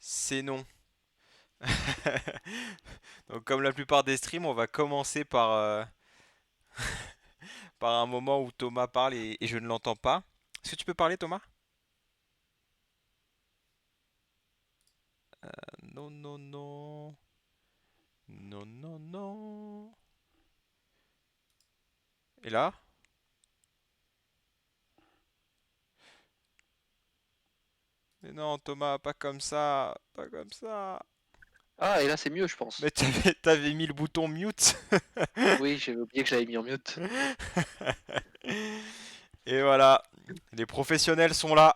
C'est non. Donc comme la plupart des streams, on va commencer par un moment où Thomas parle et je ne l'entends pas. Est-ce que tu peux parler, Thomas? Non, non, non. Non, non, non. Et là? Mais non, Thomas, pas comme ça. Pas comme ça. Ah, et là c'est mieux, je Mais pense. t'avais mis le bouton mute. Oui, j'avais oublié que j'avais mis en mute. Et voilà. Les professionnels sont là.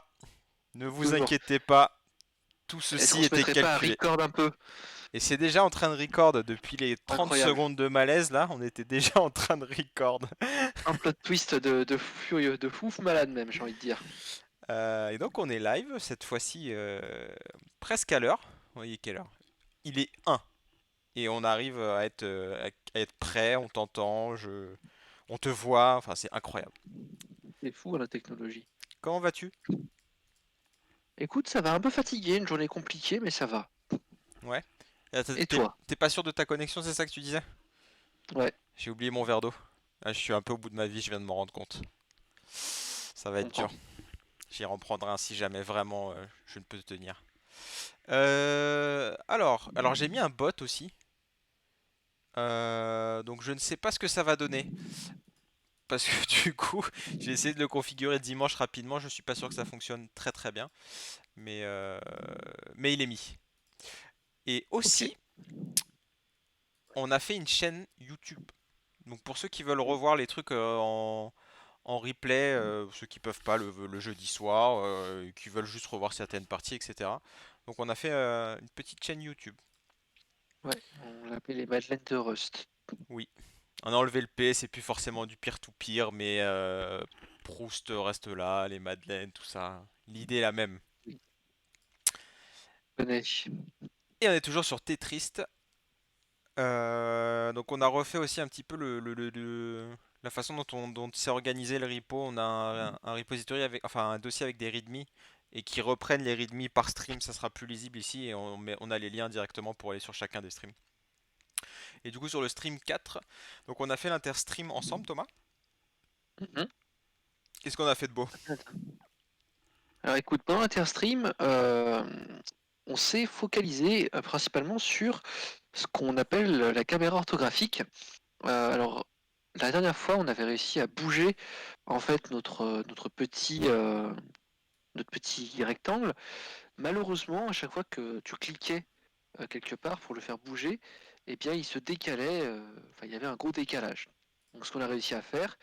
Ne vous Toujours. inquiétez pas. Tout Est-ce ceci qu'on se était mettrait pas à calculé. record un peu? Et c'est déjà en train de record depuis les 30 Incroyable. secondes de malaise là, on était déjà en train de record. Un plot twist de furieux, de fouf malade même, j'ai envie de dire. Et donc on est live cette fois-ci presque à l'heure. Vous voyez quelle heure? Il est 1 et on arrive à être prêt, on t'entend, on te voit, enfin c'est incroyable. C'est fou la technologie. Comment vas-tu? Écoute, ça va un peu fatigué, une journée compliquée, mais ça va. Ouais. Et T'es toi? t'es pas sûr de ta connexion, c'est ça que tu disais? Ouais, J'ai oublié mon verre d'eau. Ah, je suis un peu au bout de ma vie, je viens de m'en rendre compte. Ça je va être dur. comprends. J'y reprendrai un si jamais vraiment je ne peux tenir. Alors j'ai mis un bot aussi. Donc je ne sais pas ce que ça va donner. Parce que du coup, j'ai essayé de le configurer dimanche rapidement. Je suis pas sûr que ça fonctionne très très bien. Mais, euh, mais il est mis. Et Ok. aussi, on a fait une chaîne YouTube. Donc pour ceux qui veulent revoir les trucs en replay, ceux qui peuvent pas le jeudi soir, qui veulent juste revoir certaines parties, etc. Donc on a fait une petite chaîne YouTube. Ouais, on l'appelle les Madeleines de Rust. Oui. On a enlevé le P, c'est plus forcément du peer-to-peer, mais Proust reste là, les Madeleines, tout ça. L'idée est la même. Oui, je connais. Et on est toujours sur Tetris. Donc on a refait aussi un petit peu la façon dont s'est organisé le repo. On a un repository avec, enfin un dossier avec des readme et qui reprennent les readme par stream. Ça sera plus lisible ici et on a les liens directement pour aller sur chacun des streams. Et du coup sur le stream 4, donc on a fait l'interstream ensemble, Thomas. Mhm. Qu'est-ce qu'on a fait de beau? Alors écoute, pendant l'Interstream, on s'est focalisé principalement sur ce qu'on appelle la caméra orthographique. Alors, la dernière fois, on avait réussi à bouger en fait notre petit rectangle. Malheureusement, à chaque fois que tu cliquais quelque part pour le faire bouger, eh bien, il se décalait, enfin, il y avait un gros décalage. Donc, ce qu'on a réussi à faire,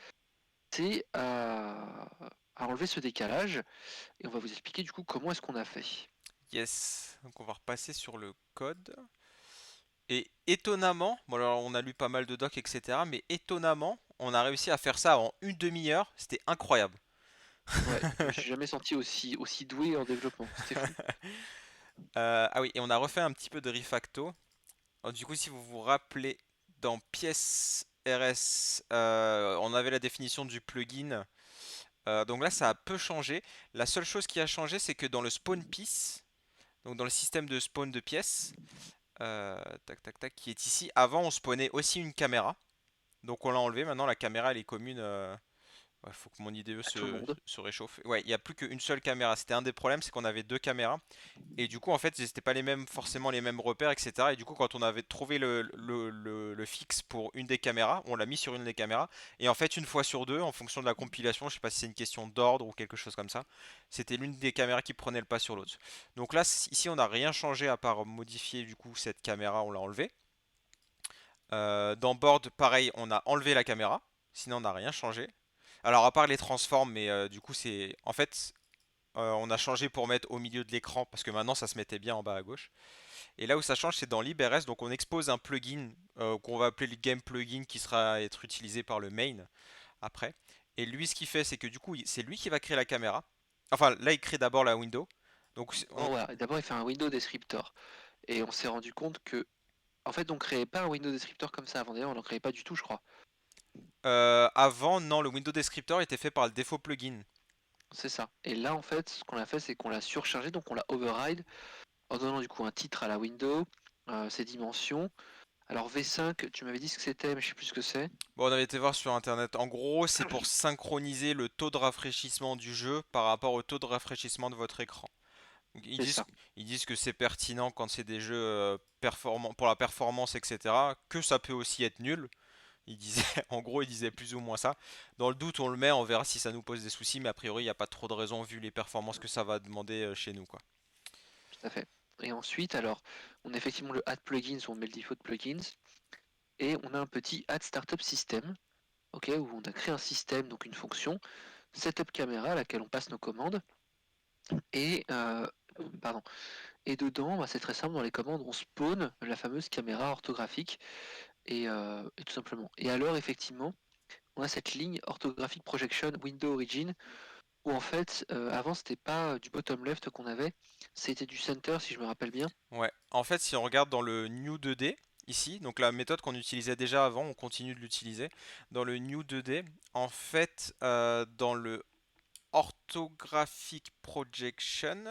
c'est à enlever ce décalage, et on va vous expliquer du coup comment est-ce qu'on a fait. Yes. Donc on va repasser sur le code. Et étonnamment, bon alors on a lu pas mal de docs, etc. Mais étonnamment, on a réussi à faire ça en une demi-heure. C'était incroyable. Ouais, je me suis jamais senti aussi doué en développement, c'était fou. Ah oui, et on a refait un petit peu de refacto. Alors, du coup, si vous vous rappelez, dans pièce RS, on avait la définition du plugin. Donc là, ça a peu changé. La seule chose qui a changé, c'est que dans le spawn piece, donc dans le système de spawn de pièces, tac tac tac, qui est ici, avant on spawnait aussi une caméra. Donc on l'a enlevé, maintenant la caméra elle est commune. Ouais, faut que mon IDE À tout le monde. se réchauffe. Ouais, il n'y a plus qu'une seule caméra. C'était un des problèmes, c'est qu'on avait deux caméras. Et du coup, en fait, c'était pas forcément les mêmes repères, etc. Et du coup, quand on avait trouvé le fixe pour une des caméras, on l'a mis sur une des caméras. Et en fait, une fois sur deux, en fonction de la compilation, je sais pas si c'est une question d'ordre ou quelque chose comme ça, c'était l'une des caméras qui prenait le pas sur l'autre. Donc là, ici, on n'a rien changé à part modifier du coup cette caméra, on l'a enlevée. Dans Board, pareil, on a enlevé la caméra. Sinon, on n'a rien changé. Alors, à part les transforms, mais du coup, c'est. En fait, on a changé pour mettre au milieu de l'écran parce que maintenant ça se mettait bien en bas à gauche. Et là où ça change, c'est dans LibRS. Donc, on expose un plugin qu'on va appeler le game plugin qui sera être utilisé par le main après. Et lui, ce qu'il fait, c'est que du coup, c'est lui qui va créer la caméra. Enfin, là, il crée d'abord la window. Donc, Oh, voilà. D'abord, il fait un window descriptor. Et on s'est rendu compte que, en fait, on créait pas un window descriptor comme ça avant. D'ailleurs, on n'en créait pas du tout, je crois. avant, non, le window descriptor était fait par le défaut plugin. C'est ça. Et là, en fait, ce qu'on a fait, c'est qu'on l'a surchargé, donc on l'a override en donnant du coup un titre à la window, ses dimensions. Alors V5, tu m'avais dit ce que c'était, mais je sais plus ce que c'est. Bon, on avait été voir sur internet. En gros, c'est pour synchroniser le taux de rafraîchissement du jeu par rapport au taux de rafraîchissement de votre écran. Donc, C'est ça. ils disent que c'est pertinent quand c'est des jeux performants pour la performance, etc. Que ça peut aussi être nul. Ils disaient, en gros, ils disaient plus ou moins ça. Dans le doute, on le met, on verra si ça nous pose des soucis, mais a priori, il n'y a pas trop de raison vu les performances que ça va demander chez nous, quoi. Tout à fait. Et ensuite, alors, on a effectivement le Add Plugins où on met le default plugins. Et on a un petit Add Startup System, ok, où on a créé un système, donc une fonction, Setup Camera, à laquelle on passe nos commandes. Et, pardon. Et dedans, bah, c'est très simple, dans les commandes, on spawn la fameuse caméra orthographique. Et tout simplement. Et alors, effectivement, on a cette ligne orthographique projection window origin où en fait, avant, c'était pas du bottom left qu'on avait, c'était du center, si je me rappelle bien. Ouais, en fait, si on regarde dans le New 2D, ici, donc la méthode qu'on utilisait déjà avant, on continue de l'utiliser. Dans le New 2D, en fait, dans le Orthographic Projection,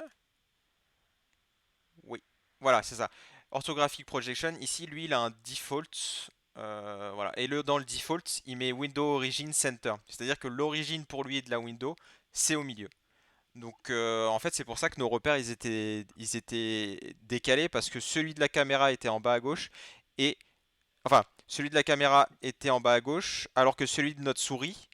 oui, voilà, c'est ça. Orthographic Projection, ici, lui, il a un default. Voilà. Et dans le default, il met Window Origin Center. C'est-à-dire que l'origine pour lui de la window, c'est au milieu. Donc en fait c'est pour ça que nos repères ils étaient décalés parce que celui de la caméra était en bas à gauche et enfin celui de la caméra était en bas à gauche alors que celui de notre souris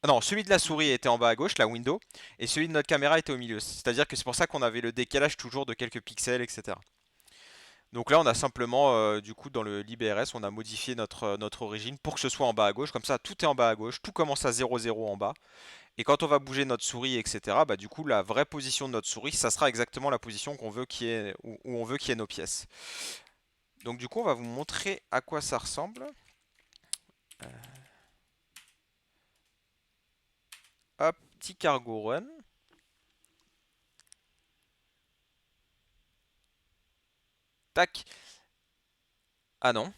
non celui de la souris était en bas à gauche la window et celui de notre caméra était au milieu. C'est-à-dire que c'est pour ça qu'on avait le décalage toujours de quelques pixels etc. Donc là on a simplement du coup dans le librs on a modifié notre origine pour que ce soit en bas à gauche comme ça tout est en bas à gauche tout commence à 0,0 en bas. Et quand on va bouger notre souris, etc., bah du coup, la vraie position de notre souris, ça sera exactement la position qu'on veut qu'il y ait, où on veut qu'il y ait nos pièces. Donc du coup, on va vous montrer à quoi ça ressemble. Euh, Hop, petit cargo run. Tac. Ah non.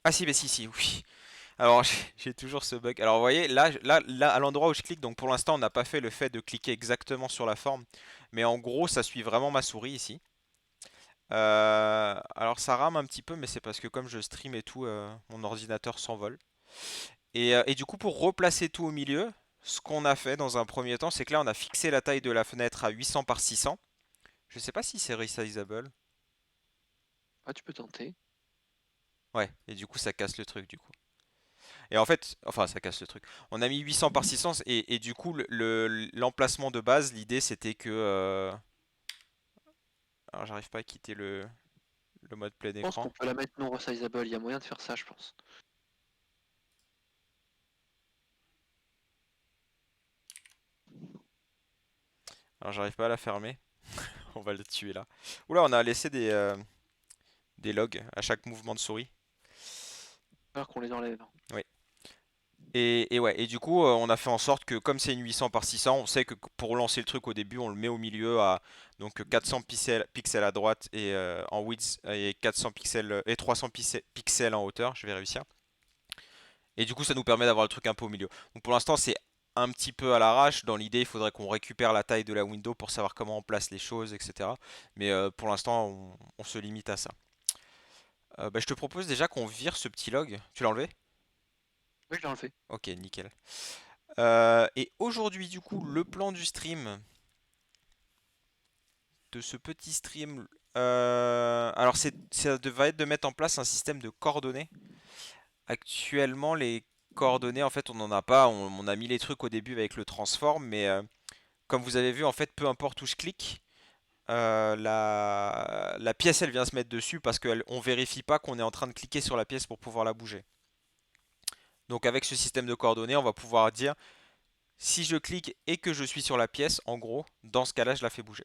Ah si, mais si, oui. Alors j'ai toujours ce bug. Alors vous voyez, là, à l'endroit où je clique, donc pour l'instant, on n'a pas fait le fait de cliquer exactement sur la forme. Mais en gros, ça suit vraiment ma souris ici. Alors ça rame un petit peu, mais c'est parce que comme je stream et tout, mon ordinateur s'envole. Et du coup, pour replacer tout au milieu, ce qu'on a fait dans un premier temps, c'est que là, on a fixé la taille de la fenêtre à 800 par 600. Je sais pas si c'est resizable. Ah, tu peux tenter. Ouais, et du coup, ça casse le truc, du coup. Et en fait, enfin, ça casse le truc. On a mis 800 par 600, et du coup, l'emplacement de base, l'idée, c'était que... Alors, j'arrive pas à quitter le mode plein Je pense écran. qu'on peut la mettre non resizable, il y a moyen de faire ça, je pense. Alors, j'arrive pas à la fermer. On va le tuer là. Oula, on a laissé des logs à chaque mouvement de souris. Alors qu'on les enlève. Oui. Et ouais, et du coup, on a fait en sorte que comme c'est une 800 par 600, on sait que pour lancer le truc au début, on le met au milieu à donc 400 pixels à droite et en width et 400 pixels et 300 pixels en hauteur. Je vais réussir. Et du coup, ça nous permet d'avoir le truc un peu au milieu. Donc pour l'instant, c'est un petit peu à l'arrache. Dans l'idée, il faudrait qu'on récupère la taille de la window pour savoir comment on place les choses, etc. Mais pour l'instant, on se limite à ça. Bah, je te propose déjà qu'on vire ce petit log. Tu l'as enlevé? Oui, je l'ai enlevé. Ok, nickel. Et aujourd'hui, du coup, le plan du stream, de ce petit stream, alors ça va être de mettre en place un système de coordonnées. Actuellement, les coordonnées, en fait, on n'en a pas. On a mis les trucs au début avec le transform, mais comme vous avez vu, en fait, peu importe où je clique, la pièce, elle vient se mettre dessus parce qu'on vérifie pas qu'on est en train de cliquer sur la pièce pour pouvoir la bouger. Donc avec ce système de coordonnées, on va pouvoir dire si je clique et que je suis sur la pièce, en gros, dans ce cas-là, je la fais bouger.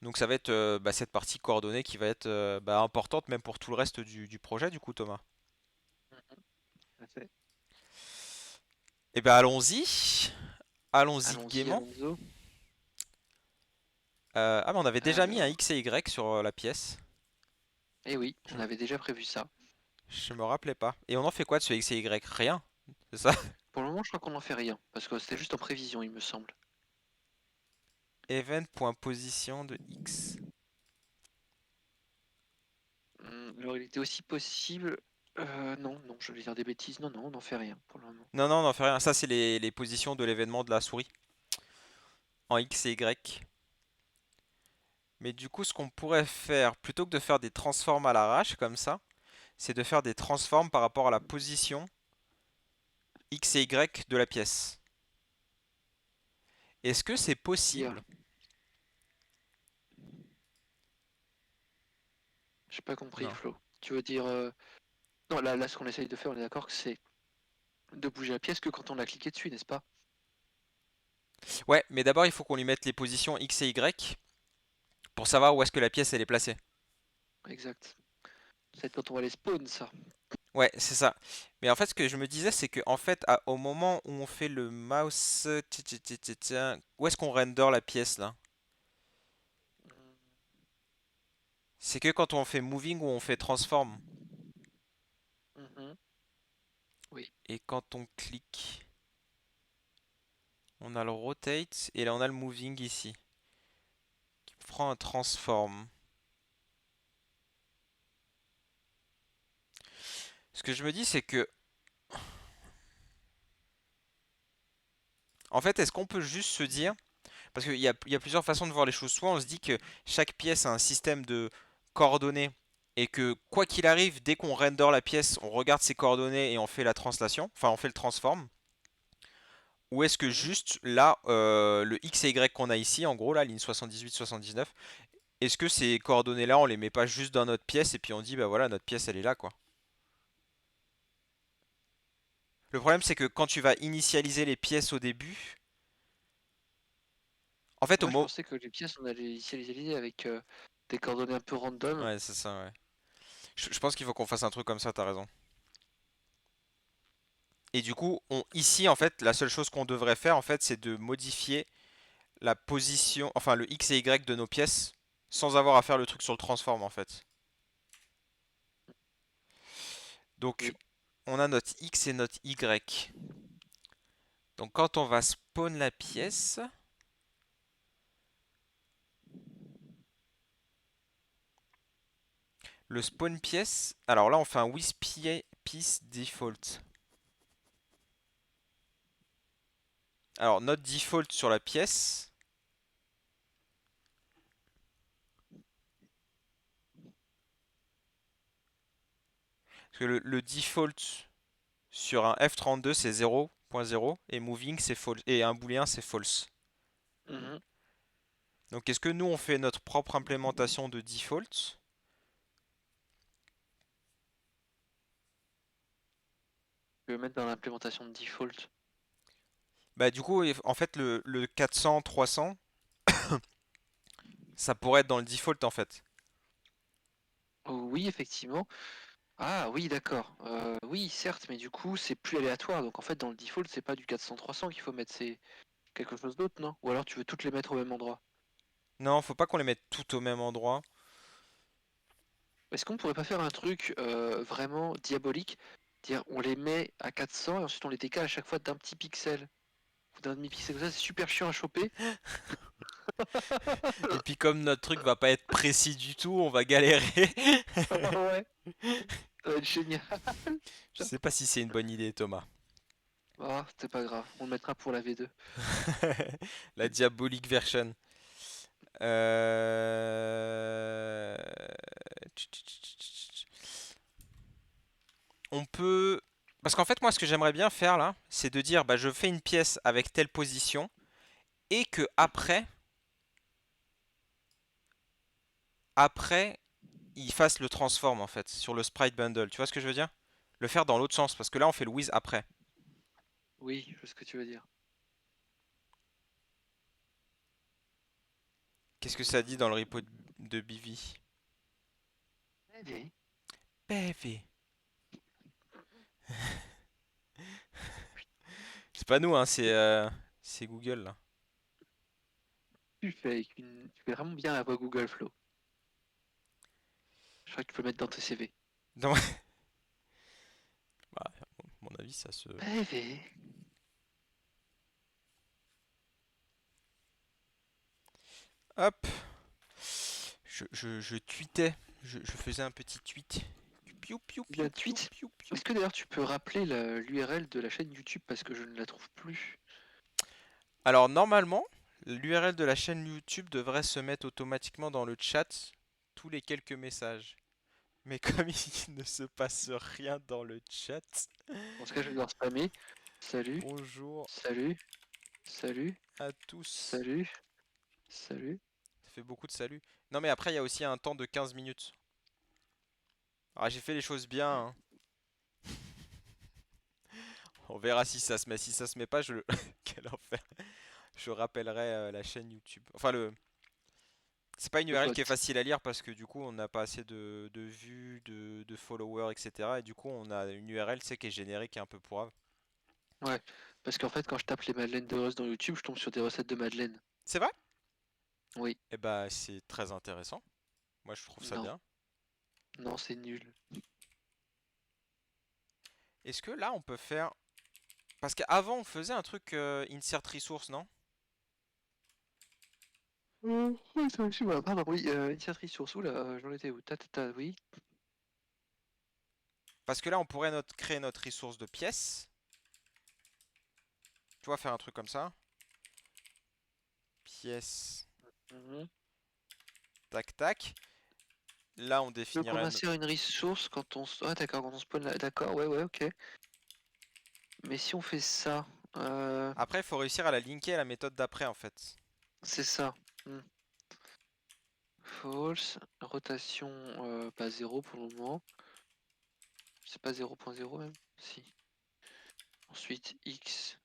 Donc ça va être bah, cette partie coordonnée qui va être bah, importante même pour tout le reste du projet du coup Thomas. Tout à fait. Et ben allons-y. Allons-y Allons-y, gaiement. Alonso. Ah mais on avait déjà mis un Alors, X et Y sur la pièce. eh oui, Je, on avait déjà prévu ça. je me rappelais pas. Et on en fait quoi de ce X et Y? Rien. C'est ça? Pour le moment, je crois qu'on n'en fait rien, parce que c'était juste en prévision, il me semble. event.position de x. Alors il était aussi possible. Non, non, je vais dire des bêtises. Non, non, on n'en fait rien pour le moment. Non, non, on n'en fait rien. Ça, c'est les positions de l'événement de la souris en x et y. Mais du coup, ce qu'on pourrait faire, plutôt que de faire des transforms à l'arrache comme ça, c'est de faire des transforms par rapport à la position x et y de la pièce. Est-ce que c'est Dire, possible? j'ai pas compris, Non. Flo. Tu veux dire. Non, là, ce qu'on essaye de faire, on est d'accord que c'est de bouger la pièce que quand on a cliqué dessus, n'est-ce pas? Ouais, mais d'abord, il faut qu'on lui mette les positions x et y pour savoir où est-ce que la pièce elle est placée. Exact. C'est quand on va les spawn, ça. Ouais, c'est ça. Mais en fait, ce que je me disais, c'est que en fait, au moment où on fait le mouse, où est-ce qu'on render la pièce là? C'est que quand on fait moving ou on fait transform. Mhm. Oui. Et quand on clique, on a le rotate et là on a le moving ici. Qui prend un transform. Ce que je me dis, c'est que, en fait, est-ce qu'on peut juste se dire, parce qu'il y a plusieurs façons de voir les choses. Soit on se dit que chaque pièce a un système de coordonnées et que quoi qu'il arrive, dès qu'on render la pièce, on regarde ses coordonnées et on fait la translation, enfin on fait le transform. Ou est-ce que Mhm. juste là, le x et y qu'on a ici, en gros, là, ligne 78-79, est-ce que ces coordonnées-là, on les met pas juste dans notre pièce et puis on dit, bah voilà, notre pièce, elle est là, quoi. Le problème, c'est que quand tu vas initialiser les pièces au début, en fait, au Moi, je mot... pensais que les pièces, on allait les initialiser avec des coordonnées un peu random. Ouais, c'est ça, ouais. Je pense qu'il faut qu'on fasse un truc comme ça, t'as raison. Et du coup, ici, en fait, la seule chose qu'on devrait faire, en fait, c'est de modifier la position, enfin le x et y de nos pièces, sans avoir à faire le truc sur le transform, en fait. Donc, Oui. on a notre x et notre y. Donc, quand on va spawn la pièce, le spawn pièce, alors là, on fait un with piece default. Alors, notre default sur la pièce, parce que le default sur un F32 c'est 0.0 et moving c'est false et un booléen c'est false. Mhm. Donc est-ce que nous on fait notre propre implémentation de default? Je vais mettre dans l'implémentation de default. Bah du coup en fait le 400 300 ça pourrait être dans le default en fait. Oh, oui, effectivement. Ah oui, d'accord. Oui, certes, mais du coup, c'est plus aléatoire. Donc en fait, dans le default, c'est pas du 400-300 qu'il faut mettre, c'est quelque chose d'autre, non? Ou alors tu veux toutes les mettre au même endroit? Non, faut pas qu'on les mette toutes au même endroit. Est-ce qu'on pourrait pas faire un truc vraiment diabolique? Dire on les met à 400 et ensuite on les décale à chaque fois d'un petit pixel ou d'un demi-pixel. Comme ça, c'est super chiant à choper. Et puis comme notre truc va pas être précis du tout, on va galérer. Ouais, ça va être génial. Je sais pas si c'est une bonne idée Thomas. Ah, c'est pas grave, on le mettra pour la V2. La diabolique version. Euh... On peut... Parce qu'en fait, moi, ce que j'aimerais bien faire là, c'est de dire, bah, je fais une pièce avec telle position et que Mhm. après, il fasse le transform en fait sur le sprite bundle. Tu vois ce que je veux dire? Le faire dans l'autre sens, parce que là, on fait le with après. Oui, je vois ce que tu veux dire. Qu'est-ce que ça dit dans le repo de BV? Allez, BV. C'est pas nous, hein, c'est Google là. tu fais vraiment bien la voix Google Flow. Je crois que tu peux le mettre dans tes CV. Dans- Bah, à mon avis, ça se. PV. Hop, je tweetais, je faisais un petit tweet. Piou piou Bien, piou piou tweet. piou piou. Est-ce que d'ailleurs tu peux rappeler l'URL de la chaîne YouTube parce que je ne la trouve plus? Alors normalement, l'URL de la chaîne YouTube devrait se mettre automatiquement dans le chat tous les quelques messages. Mais comme il ne se passe rien dans le chat, Dans ce cas, je vais devoir spammer. Salut, bonjour salut, salut, à tous. salut, salut. Ça fait beaucoup de salut. Non mais après il y a aussi un temps de 15 minutes. Ah j'ai fait les choses bien, hein. On verra si ça se met. Si ça se met pas, je... Quel enfer. Je rappellerai la chaîne YouTube. Enfin le... C'est pas une Le URL qui est bot. facile à lire parce que du coup on n'a pas assez de vues, de followers, etc. Et du coup on a une URL c'est qui est générique et un peu pourrave. Ouais, parce qu'en fait, quand je tape les madeleines de Rust dans YouTube, je tombe sur des recettes de madeleine. C'est vrai? Oui, Eh bah c'est très intéressant. Moi je trouve ça non, bien. non, c'est nul. Est-ce que là on peut faire... Parce qu'avant on faisait un truc insert resource, non? Oui, ça aussi, voilà, pardon, oui, initiatrice sur sous, là, j'en étais où? Oui. Parce que là on pourrait créer notre ressource de pièces. Tu vois, faire un truc comme ça. Pièces, Mhm. tac tac. Là on Donc on définirait... insère une ressource quand on... Ah d'accord, quand on spawn là, d'accord, ouais, ouais, ok. Mais si on fait ça, Après il faut réussir à la linker à la méthode d'après en fait. c'est ça. Hmm. False, rotation pas 0 pour le moment. C'est pas 0.0 même? Si. Ensuite x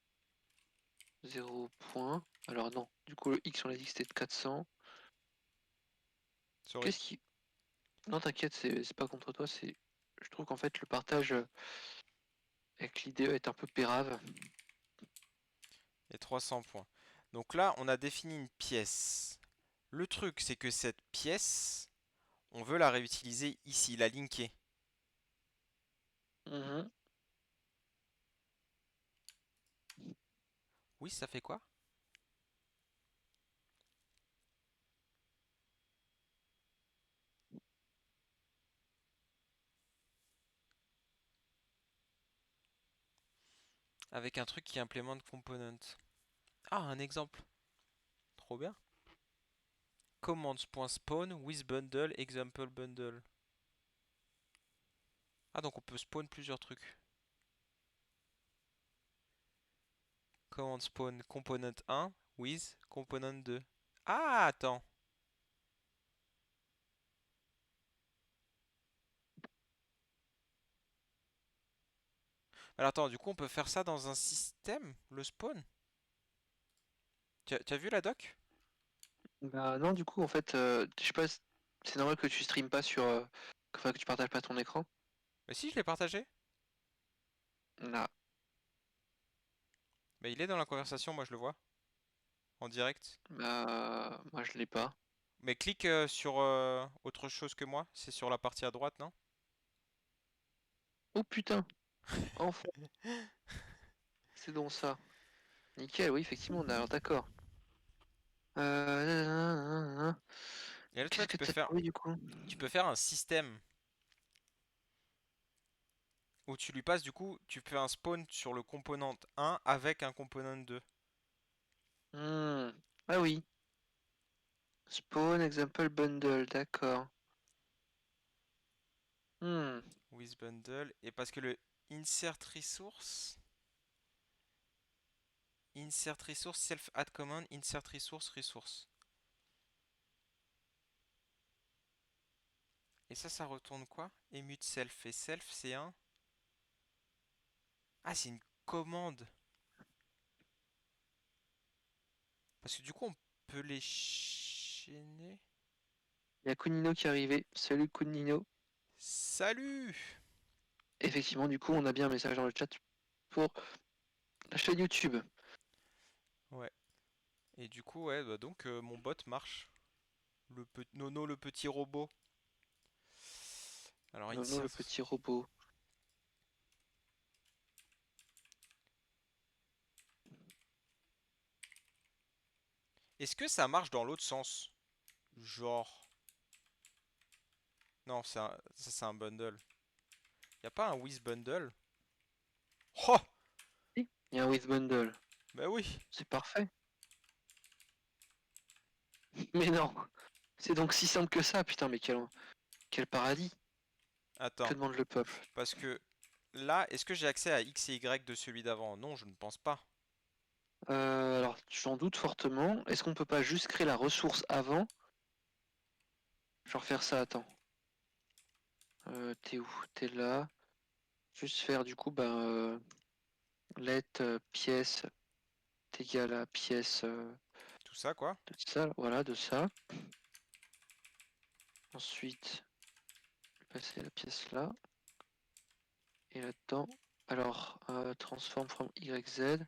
0 point. Alors non, du coup le x on a dit que c'était de 400. Sorry. Qu'est-ce qui... Non t'inquiète, c'est pas contre toi, c'est... Je trouve qu'en fait le partage avec l'IDE est un peu pérave. Et 300 points. Donc là on a défini une pièce. Le truc c'est que cette pièce, on veut la réutiliser ici, la linker. Mhm. Oui, ça fait quoi? Avec un truc qui implémente component. Ah, un exemple. Trop bien. Commands.spawn with bundle example bundle. Ah, donc on peut spawn plusieurs trucs. Command spawn component 1 with component 2. Ah, attends. Alors attends, du coup on peut faire ça dans un système, le spawn? Tu as vu la doc? Bah non, du coup en fait, je sais pas, c'est normal que tu streames pas sur... Enfin que tu partages pas ton écran. Mais si, je l'ai partagé. Là, Mais il est dans la conversation, moi je le vois. En direct. bah moi je l'ai pas. Mais clique sur autre chose que moi. C'est sur la partie à droite, non? Oh putain, enfin, c'est donc ça. Nickel, oui, effectivement, on a alors d'accord. Nanana. Et là tu vois, Qu'est-ce que t'as trouvé du coup? tu peux faire un système où tu lui passes du coup, tu fais un spawn sur le component 1 avec un component 2. Hmm. Ah oui, spawn example bundle, d'accord. Hmm. With bundle. Et parce que le insert resource. Insert resource, self add command, insert resource, resource. Et ça retourne quoi? Emute self. Et self, c'est un. Ah, c'est une commande. Parce que du coup, on peut les chaîner. Il y a Kunino qui est arrivé. Salut Kunino. Salut! Effectivement, du coup, on a bien un message dans le chat pour la chaîne YouTube. Ouais. Et du coup, ouais, bah donc mon bot marche. Nono, le petit robot. Alors, Nono, insert. le petit robot. Est-ce que ça marche dans l'autre sens? Genre... Non, ça c'est un bundle. Y a pas un with bundle? Oh! Si, il y a un with bundle. Bah oui! C'est parfait. Mais non, c'est donc si simple que ça, putain, mais quel paradis. Que Attends, demande le peuple? parce que là, est-ce que j'ai accès à X et Y de celui d'avant? Non, je ne pense pas. Alors, j'en doute fortement. Est-ce qu'on peut pas juste créer la ressource avant? Genre faire ça, attends. T'es où? T'es là. Juste faire du coup, let pièce est égal à pièce Tout ça, quoi. de ça, voilà, de ça. Ensuite, passer la pièce là. Et là-dedans, alors, transform from YZ.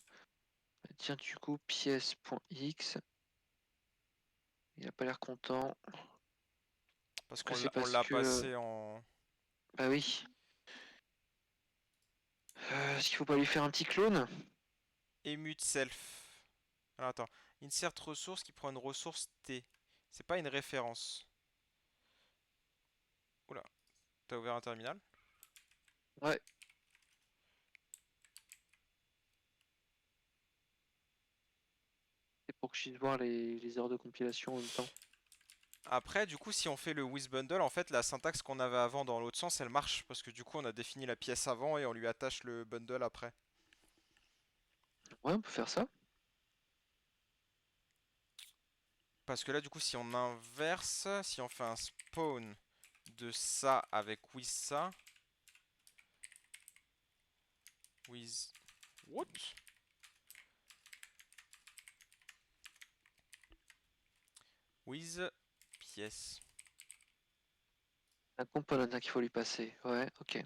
Tiens, du coup, pièce.x. Il a pas l'air content. Parce Est-ce que qu'on c'est on parce l'a que... passé en... Bah oui. Est-ce qu'il faut pas lui faire un petit clone? Emute self. Alors attends. Insert ressource qui prend une ressource T. C'est pas une référence. Oula, t'as ouvert un terminal? Ouais, c'est pour que je puisse voir les heures de compilation en même temps. Après, du coup, si on fait le with bundle, en fait, la syntaxe qu'on avait avant dans l'autre sens, elle marche. Parce que du coup, on a défini la pièce avant et on lui attache le bundle après. Ouais, on peut faire ça. Parce que là, du coup, si on inverse, si on fait un spawn de ça avec with ça, with... What? With pièce. Un component hein, qu'il faut lui passer. Ouais, ok.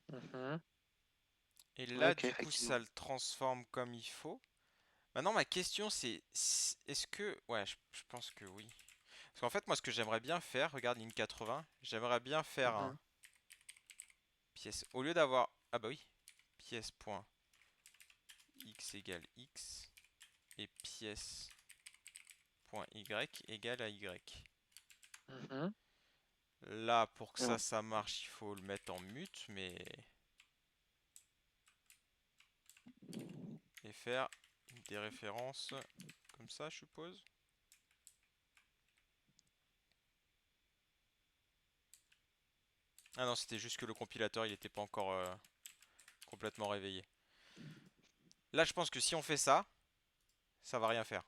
Mhm. Et Ouais, là, ok, du coup, effectivement. ça le transforme comme il faut. Maintenant, ma question, c'est... Est-ce que... Ouais, je pense que oui. Parce qu'en fait, moi, ce que j'aimerais bien faire, regarde, ligne 80, j'aimerais bien faire un Mhm. pièce... Au lieu d'avoir... Ah bah oui. Pièce point x égale x et pièce point y égale à y. Mhm. Là, pour que Alors, ça marche, il faut le mettre en mute, mais... Et faire des références comme ça, je suppose. Ah non, c'était juste que le compilateur, il n'était pas encore complètement réveillé. Là, je pense que si on fait ça, ça va rien faire.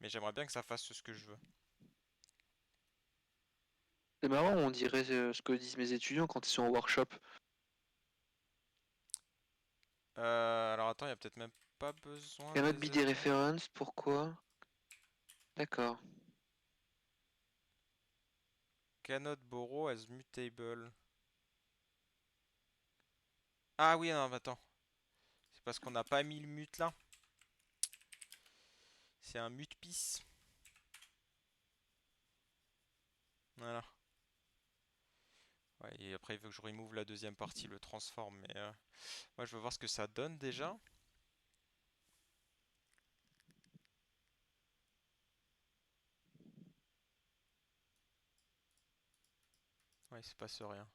Mais j'aimerais bien que ça fasse ce que je veux. c'est marrant, on dirait ce que disent mes étudiants quand ils sont en workshop. Alors attends, il n'y a peut-être même pas besoin Cannot des be éléments. dereference, pourquoi? D'accord. Cannot borrow as mutable. Ah oui, non, mais attends. C'est parce qu'on n'a pas mis le mute là. C'est un mute piece. Voilà. Ouais, et après, il veut que je remove la deuxième partie, le transform. Mais moi, je veux voir ce que ça donne déjà. Ouais, il se passe rien.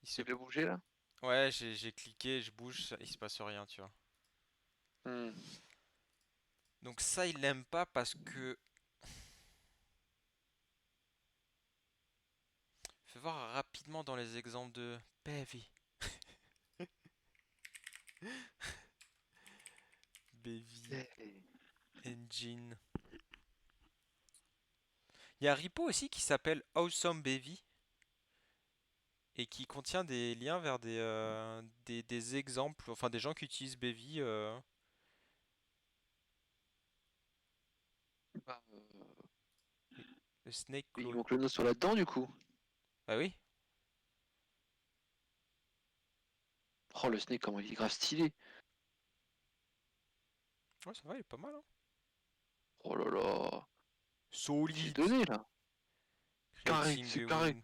Il se... Tu veux bouger là? Ouais, j'ai cliqué, je bouge, il se passe rien, tu vois. Hmm. Donc ça, il l'aime pas parce que... Fais voir rapidement dans les exemples de Baby. Baby Eh, Engine. Il y a un repo aussi qui s'appelle Awesome Baby et qui contient des liens vers des exemples, enfin des gens qui utilisent Baby. bah, Le Snake il Clone. manque le nœud sur là-dedans du coup. Ah oui? Oh le snake comment il est grave stylé. Ouais, ça va, il est pas mal, hein. Oh là là. C'est Solide! donné là. Carré, Creating c'est a carré. win.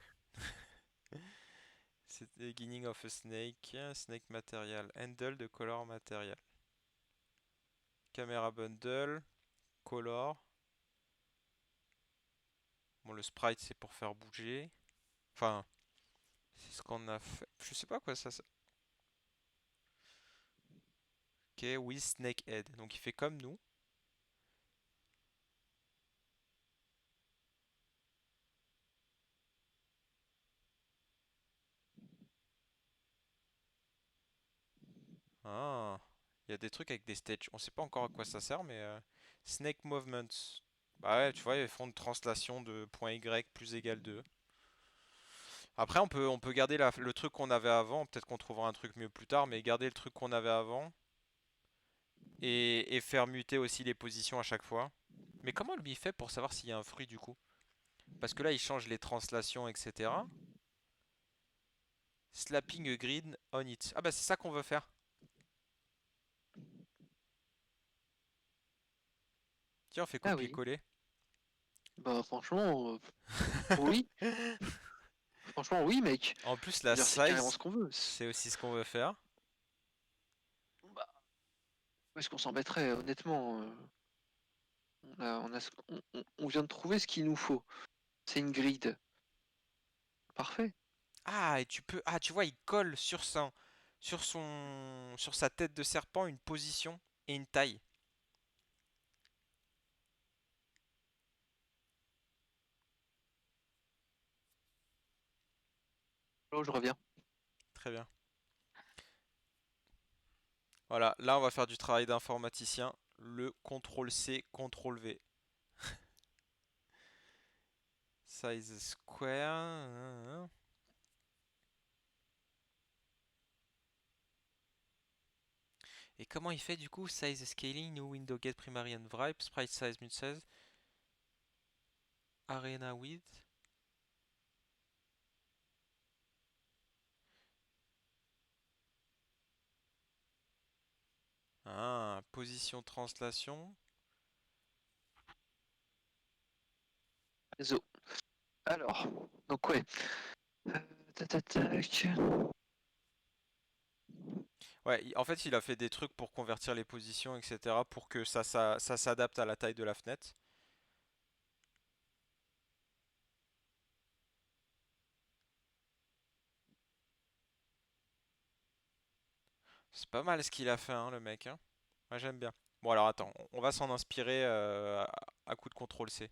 C'est the beginning of a snake. Snake material. Handle de color material. Camera bundle. Color. le sprite c'est pour faire bouger. Enfin, c'est ce qu'on a fait. Je sais pas quoi ça. Ok, with Snakehead. Donc il fait comme nous. Ah, il y a des trucs avec des stages. On sait pas encore à quoi ça sert, mais Snake Movements. Bah ouais, tu vois, ils font une translation de point .y plus égal 2. Après, on peut garder le truc qu'on avait avant. Peut-être qu'on trouvera un truc mieux plus tard, mais garder le truc qu'on avait avant. Et faire muter aussi les positions à chaque fois. Mais comment lui il fait pour savoir s'il y a un fruit du coup? Parce que là, il change les translations, etc. Slapping a grid on it. Ah bah c'est ça qu'on veut faire. Tiens, on fait Ah oui. copier-coller. Bah franchement, oui. Franchement, oui, mec. En plus, Je la veux dire, c'est carrément ce size, qu'on veut. c'est aussi ce qu'on veut faire. Bah, où est-ce qu'on s'embêterait, honnêtement? On vient de trouver ce qu'il nous faut. C'est une grid. Parfait. Ah, et tu peux. Ah, tu vois, il colle sur sa tête de serpent une position et une taille. Là où je reviens. Très bien. Voilà, là on va faire du travail d'informaticien. Le CTRL C, CTRL V. Size square. Et comment il fait du coup? Size scaling, new window get primary and write, sprite size mid size, arena width. Ah, position translation. Réseau. Alors, donc ouais. Tac. Ouais, en fait, il a fait des trucs pour convertir les positions, etc. pour que ça s'adapte à la taille de la fenêtre. C'est pas mal ce qu'il a fait, hein, le mec, hein. Moi, j'aime bien. Bon, alors attends, on va s'en inspirer à coup de CTRL C.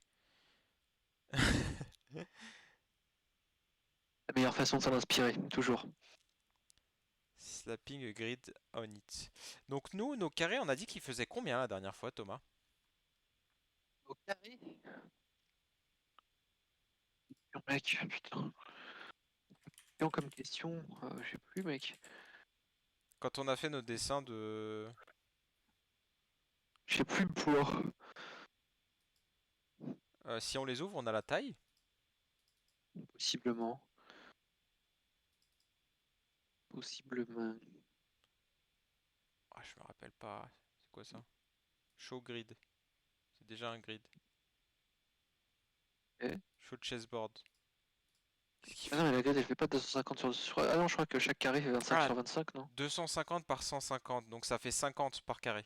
La meilleure façon de s'en inspirer, toujours. Slapping a grid on it. Donc nous, nos carrés, on a dit qu'ils faisaient combien la dernière fois, Thomas? Au carré? Mec, putain. Comme question, je sais plus, mec. Quand on a fait nos dessins de... Je sais plus le poids. si on les ouvre, on a la taille? Possiblement. Possiblement. Ah, je me rappelle pas. C'est quoi ça? Show grid. C'est déjà un grid. Eh. Show chessboard. Qu'est-ce qu'il Ah non, fait? mais la grille, elle fait pas 250 Ah non, je crois que chaque carré fait 25 Ah, sur 25, non? 250 par 150. Donc ça fait 50 par carré.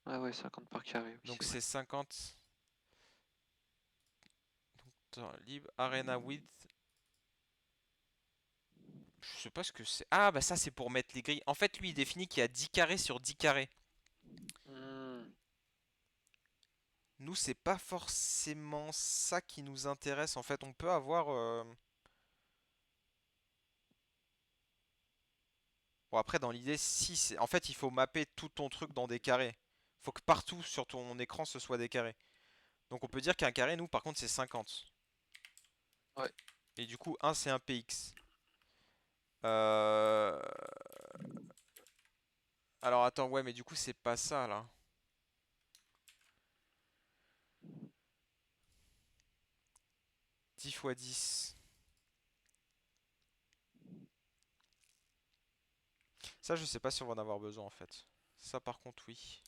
Ah ouais, 50 par carré, oui, Donc c'est vrai. c'est 50. Attends, lib arena width. Je sais pas ce que c'est. Ah, bah ça c'est pour mettre les grilles. En fait, lui il définit qu'il y a 10 carrés sur 10 carrés. Hmm. Nous, c'est pas forcément ça qui nous intéresse. En fait, on peut avoir. Bon, après, dans l'idée, si c'est. En fait, il faut mapper tout ton truc dans des carrés. Faut que partout sur ton écran ce soit des carrés. Donc, on peut dire qu'un carré, nous, par contre, c'est 50. Ouais. Et du coup, un c'est un px. Euh... Alors, attends, ouais, mais du coup, c'est pas ça là. 10 fois 10. Ça, je sais pas si on va en avoir besoin en fait. Ça, par contre, oui.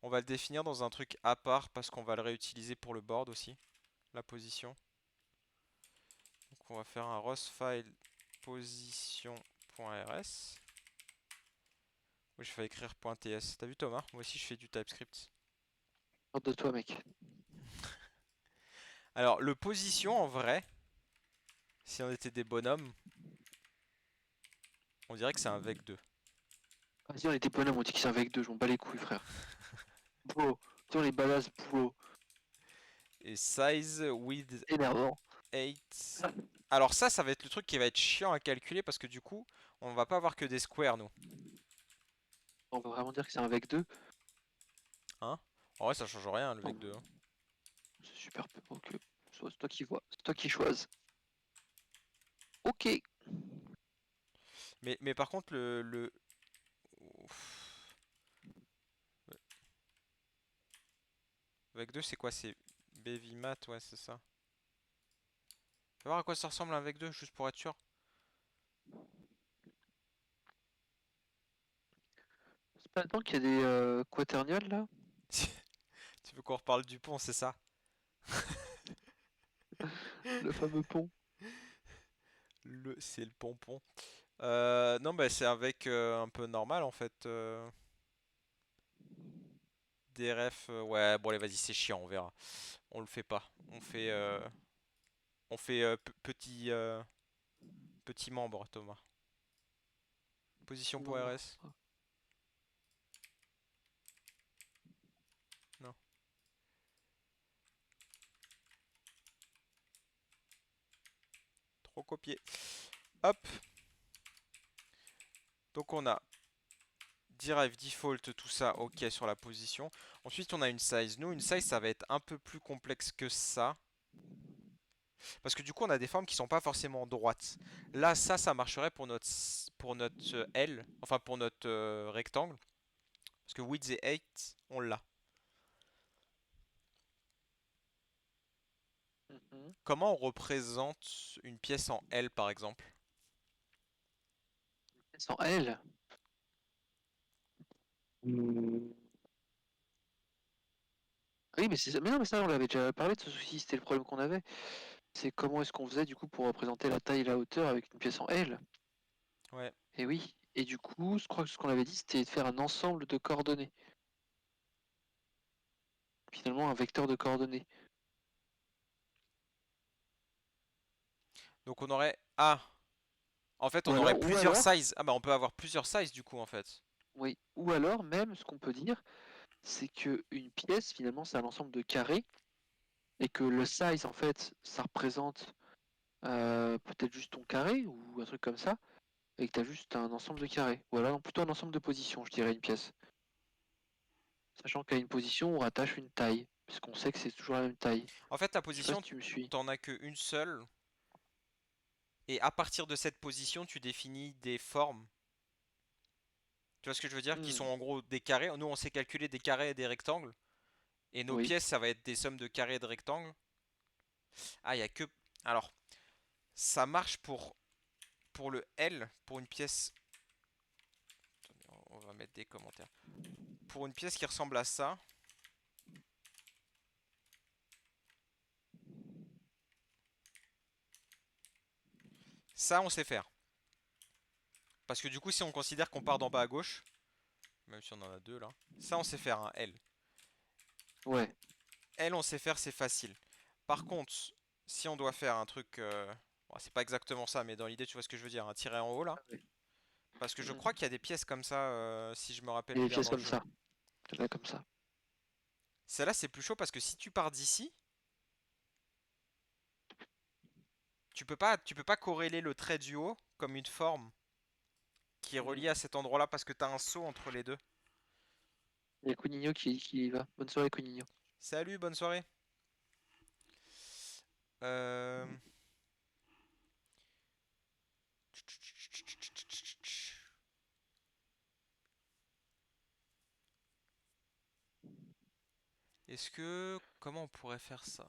On va le définir dans un truc à part parce qu'on va le réutiliser pour le board aussi, la position. Donc on va faire un rosfile position.rs. Oui, je vais écrire .ts. T'as vu Thomas? Moi aussi je fais du TypeScript. Hors de toi, mec. Alors, le position, en vrai, si on était des bonhommes, on dirait que c'est un vec 2. Vas-y, on était bonhomme, on dit que c'est avec deux, je m'en bats les couilles, frère. Bro, tiens, les badass, bro. Et size with Énervant. 8. Alors ça va être le truc qui va être chiant à calculer parce que du coup, on va pas avoir que des squares, nous. On va vraiment dire que c'est un avec deux. Hein? En vrai, ça change rien, le vec Non, 2. Hein. c'est super peu. Ok. C'est toi qui vois, c'est toi qui choisis. Ok. Mais par contre, Ouf. Vec 2, c'est quoi? C'est BVMat, ouais, c'est ça. Fais voir à quoi ça ressemble un vec 2, juste pour être sûr. C'est pas temps qu'il y a des quaternions là? Tu veux qu'on reparle du pont, c'est ça? Le fameux pont. C'est le pompon. Non, bah c'est avec un peu normal en fait. Des refs, ouais, bon allez, vas-y, c'est chiant, on verra. On le fait pas. On fait petit membre, Thomas. Position pour Membre. RS. Non, trop copié. Hop. Donc on a derive default, tout ça, ok sur la position. Ensuite on a une size. Nous, une size, ça va être un peu plus complexe que ça. Parce que du coup, on a des formes qui sont pas forcément droites. Là, ça marcherait pour notre L, enfin pour notre rectangle. Parce que width et height, on l'a. Mhm. Comment on représente une pièce en L, par exemple? Sans L. Hmm. Oui, mais c'est ça. Mais non, mais ça, on l'avait déjà parlé de ce souci, c'était le problème qu'on avait. C'est comment est-ce qu'on faisait du coup pour représenter la taille et la hauteur avec une pièce en L. Ouais. Et oui. Et du coup, je crois que ce qu'on avait dit, c'était de faire un ensemble de coordonnées. Finalement, un vecteur de coordonnées. Donc on aurait... Ah! En fait, Ou on aurait alors, ou plusieurs alors, sizes. Ah bah on peut avoir plusieurs sizes du coup en fait. oui. Ou alors, même, ce qu'on peut dire, c'est que une pièce, finalement, c'est un ensemble de carrés. Et que le size, en fait, ça représente peut-être juste ton carré ou un truc comme ça. Et que tu as juste un ensemble de carrés. Ou alors plutôt un ensemble de positions, je dirais, une pièce. Sachant qu'à une position, on rattache une taille, puisqu'on sait que c'est toujours la même taille. En fait, la Je sais pas si position, tu me suis. t'en as qu'une seule. Et à partir de cette position, tu définis des formes. Tu vois ce que je veux dire? Qui Hmm, sont en gros des carrés. Nous, on sait calculer des carrés et des rectangles. Et nos oui. pièces, ça va être des sommes de carrés et de rectangles. Ah, il y a que... Alors, ça marche pour le L, pour une pièce... Attendez, on va mettre des commentaires. Pour une pièce qui ressemble à ça, ça, on sait faire. Parce que du coup, si on considère qu'on part d'en bas à gauche, même si on en a deux là, ça, on sait faire un L. Ouais. L, on sait faire, c'est facile. Par contre, si on doit faire un truc... bon, c'est pas exactement ça, mais dans l'idée, tu vois ce que je veux dire, un tiret en haut là. Ah ouais. Parce que je Hmm. crois qu'il y a des pièces comme ça, si je me rappelle Et des bien pièces dans le comme jeu. ça. Là, comme ça. Celle-là, c'est plus chaud parce que si tu pars d'ici, tu peux pas corréler le trait du haut comme une forme qui est reliée Hmm. à cet endroit-là parce que tu as un saut entre les deux. Il y a Kunigno qui y va. Bonne soirée, Kunigno. Salut, bonne soirée. Euh, Est-ce que... Comment on pourrait faire ça?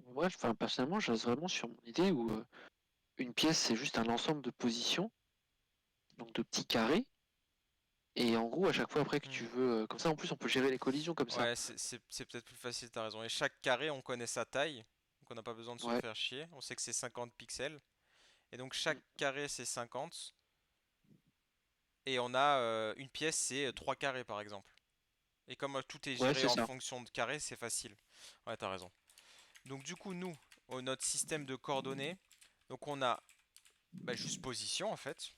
Bref, enfin, personnellement, je reste vraiment sur mon idée où une pièce, c'est juste un ensemble de positions, donc de petits carrés. Et en gros, à chaque fois après que tu Hmm. veux, comme ça, en plus, on peut gérer les collisions comme ça. Ouais, c'est peut-être plus facile, t'as raison. Et chaque carré, on connaît sa taille. Donc on n'a pas besoin de se Ouais. faire chier. On sait que c'est 50 pixels. Et donc Hmm. chaque carré, c'est 50. Et on a une pièce, c'est 3 carrés par exemple. Et comme tout est Ouais, géré c'est en ça. fonction de carré, c'est facile. Ouais, t'as raison. Donc du coup, nous, notre système de coordonnées, donc on a juste position en fait.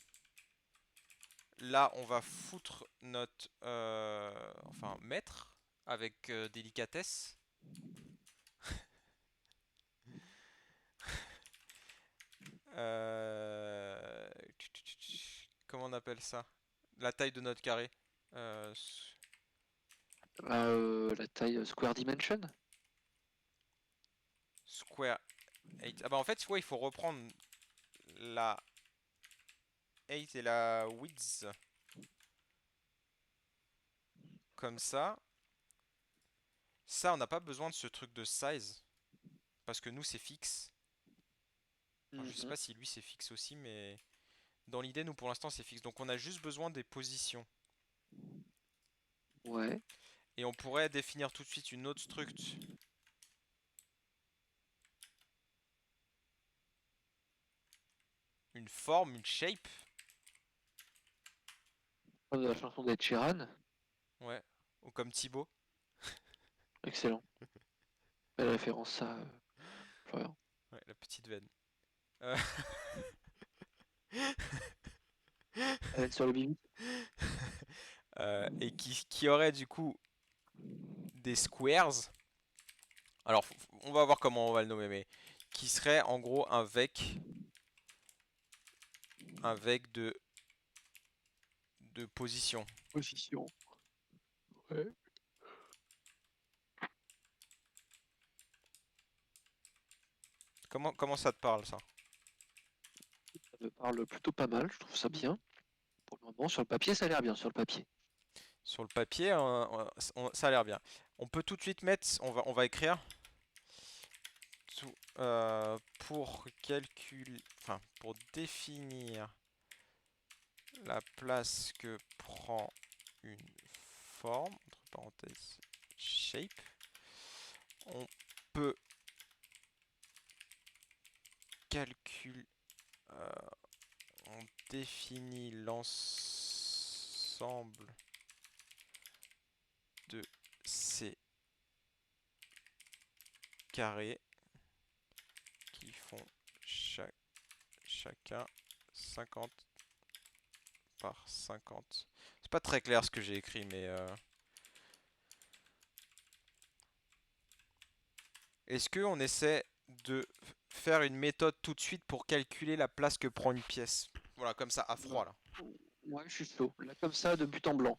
Là, on va foutre notre enfin mètre avec délicatesse. Euh, Comment on appelle ça? La taille de notre carré. Euh, La taille Square Dimension. Square 8. Ah bah en fait, ouais, il faut reprendre la 8 et la width comme ça. Ça, on n'a pas besoin de ce truc de size parce que nous, c'est fixe. Alors, je sais Mhm. pas si lui, c'est fixe aussi, mais dans l'idée, nous, pour l'instant, c'est fixe. Donc, on a juste besoin des positions. Ouais. Et on pourrait définir tout de suite une autre struct. Une forme, une shape. Comme de la chanson d'Ed Sheeran. Ouais. Ou comme Thibaut. Excellent. Belle référence, ça, Florian. Ouais, la petite veine. Euh, Elle est sur le bibi. et qui aurait du coup des squares. Alors, on va voir comment on va le nommer, mais qui serait en gros un vec de position. Position. Ouais. Comment ça te parle ça? Ça me parle plutôt pas mal, je trouve ça bien. Pour le moment, sur le papier, ça a l'air bien, sur le papier. Sur le papier, ça a l'air bien. On peut tout de suite mettre, on va écrire pour calculer, enfin pour définir la place que prend une forme, entre parenthèses shape, on peut calculer, on définit l'ensemble de ces carrés qui font chacun 50 par 50. C'est pas très clair ce que j'ai écrit, mais est-ce qu'on essaie de faire une méthode tout de suite pour calculer la place que prend une pièce? Voilà, comme ça, à Bah, froid là. ouais, je suis chaud. Là, comme ça, de but en blanc.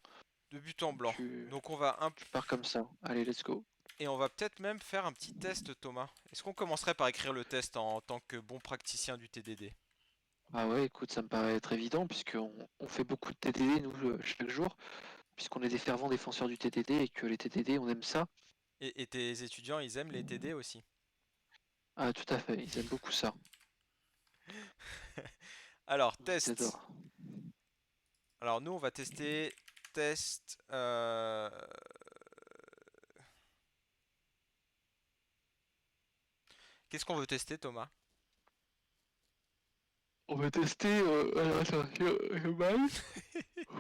De but en blanc. Tu, Donc on va tu pars comme ça. Allez, let's go. et on va peut-être même faire un petit test, Thomas. Est-ce qu'on commencerait par écrire le test en tant que bon praticien du TDD? Ah ouais, écoute, ça me paraît être évident, puisqu'on fait beaucoup de TDD, nous, chaque jour, puisqu'on est des fervents défenseurs du TDD et que les TDD, on aime ça. Et tes étudiants, ils aiment les TD aussi? Ah, tout à fait, ils aiment beaucoup ça. Alors, Ils test. adorent. Alors nous, on va tester test. Qu'est-ce qu'on veut tester, Thomas? On va tester. Alors, attends, je baille.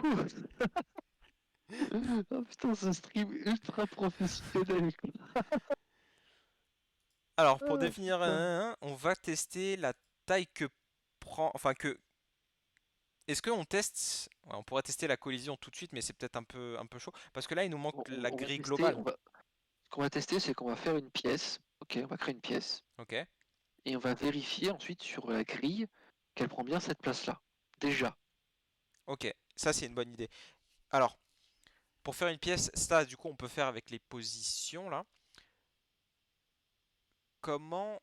Ouh. Oh putain, ce stream ultra professionnel, quoi. Alors, pour Ah définir putain. on va tester la taille que prend. Enfin, que. Est-ce qu'on teste. Ouais, on pourrait tester la collision tout de suite, mais c'est peut-être un peu chaud. Parce que là, il nous manque la On va grille tester. globale. Ce qu'on va tester, c'est qu'on va faire une pièce. Ok, on va créer une pièce. Ok? Et on va vérifier ensuite sur la grille qu'elle prend bien cette place-là. Déjà. Ok. Ça, c'est une bonne idée. Alors, pour faire une pièce, ça, du coup, on peut faire avec les positions là. Comment.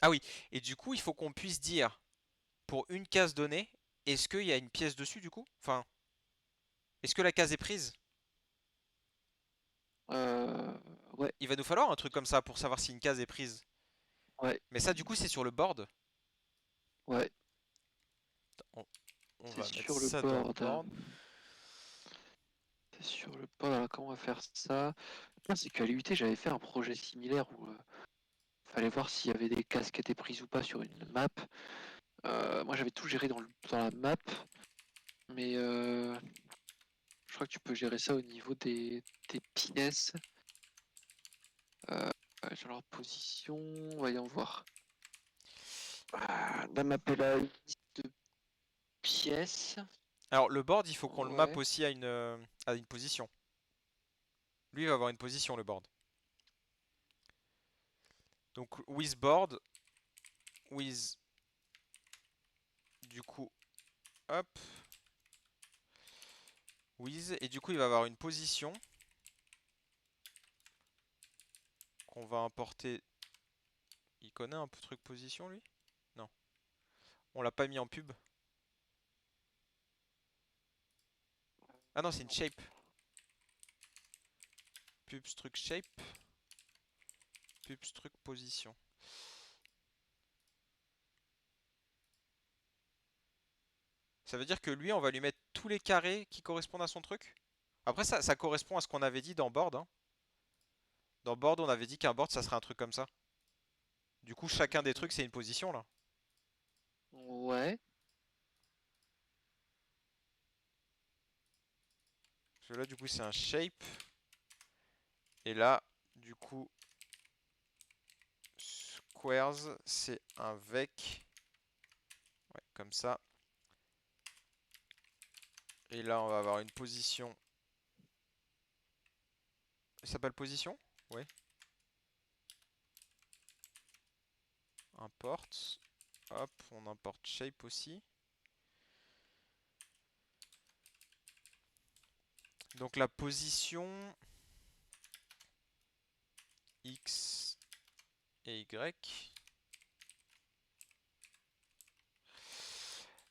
Ah oui. Et du coup, il faut qu'on puisse dire pour une case donnée, est-ce qu'il y a une pièce dessus du coup? Enfin, est-ce que la case est prise? Euh, ouais, Il va nous falloir un truc comme ça pour savoir si une case est prise. ouais, Mais ça, du coup, c'est sur le board. ouais. On, on C'est va mettre sur le ça dans le board. board. C'est sur le board. Alors, comment on va faire ça? Putain, c'est qu'à l'UT, j'avais fait un projet similaire où fallait voir s'il y avait des cases qui étaient prises ou pas sur une map. Moi, j'avais tout géré dans la map. Mais je crois que tu peux gérer ça au niveau des pièces. Sur leur position, voyons voir. Dans ma liste de pièces, Alors le board, il faut qu'on le map ouais. aussi à une position. Lui, il va avoir une position, le board. Donc with board, with du coup, hop, with, et du coup il va avoir une position qu'on va importer. Il connaît un peu truc position lui? Non. On l'a pas mis en pub. Ah non, c'est une shape. Pub struct shape. Pub struct position. Ça veut dire que lui, on va lui mettre tous les carrés qui correspondent à son truc. Après, ça correspond à ce qu'on avait dit dans board, hein. Dans board, on avait dit qu'un board, ça serait un truc comme ça. Du coup, chacun des trucs, c'est une position là. Ouais. Parce que là, du coup, c'est un shape. Et là, du coup, squares, c'est un vec. Ouais, comme ça. Et là, on va avoir une position. Ça s'appelle position? Ouais. Import. Hop, on importe shape aussi. Donc la position X et Y.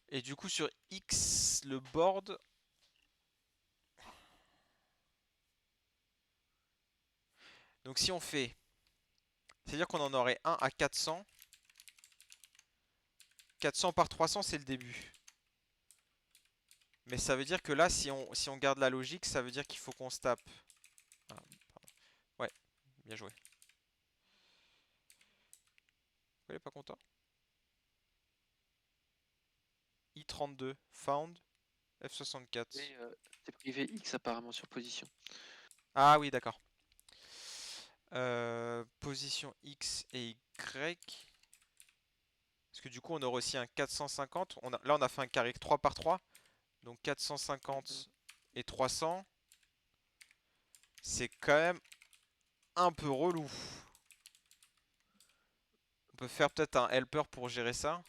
Et du coup sur X, le board. Donc si on fait, c'est-à-dire qu'on en aurait un à 400. 400 par 300, c'est le début. Mais ça veut dire que là, si on garde la logique, ça veut dire qu'il faut qu'on se tape. Ah, ouais, bien joué. Vous n'êtes pas content? I32, found, F64. Et, c'est privé X apparemment sur position. Ah oui, d'accord. Position X et Y. Parce que du coup, on aura aussi un 450. Là, on a fait un carré 3 par 3. Donc 450 et 300. C'est quand même un peu relou. On peut faire peut-être un helper pour gérer ça.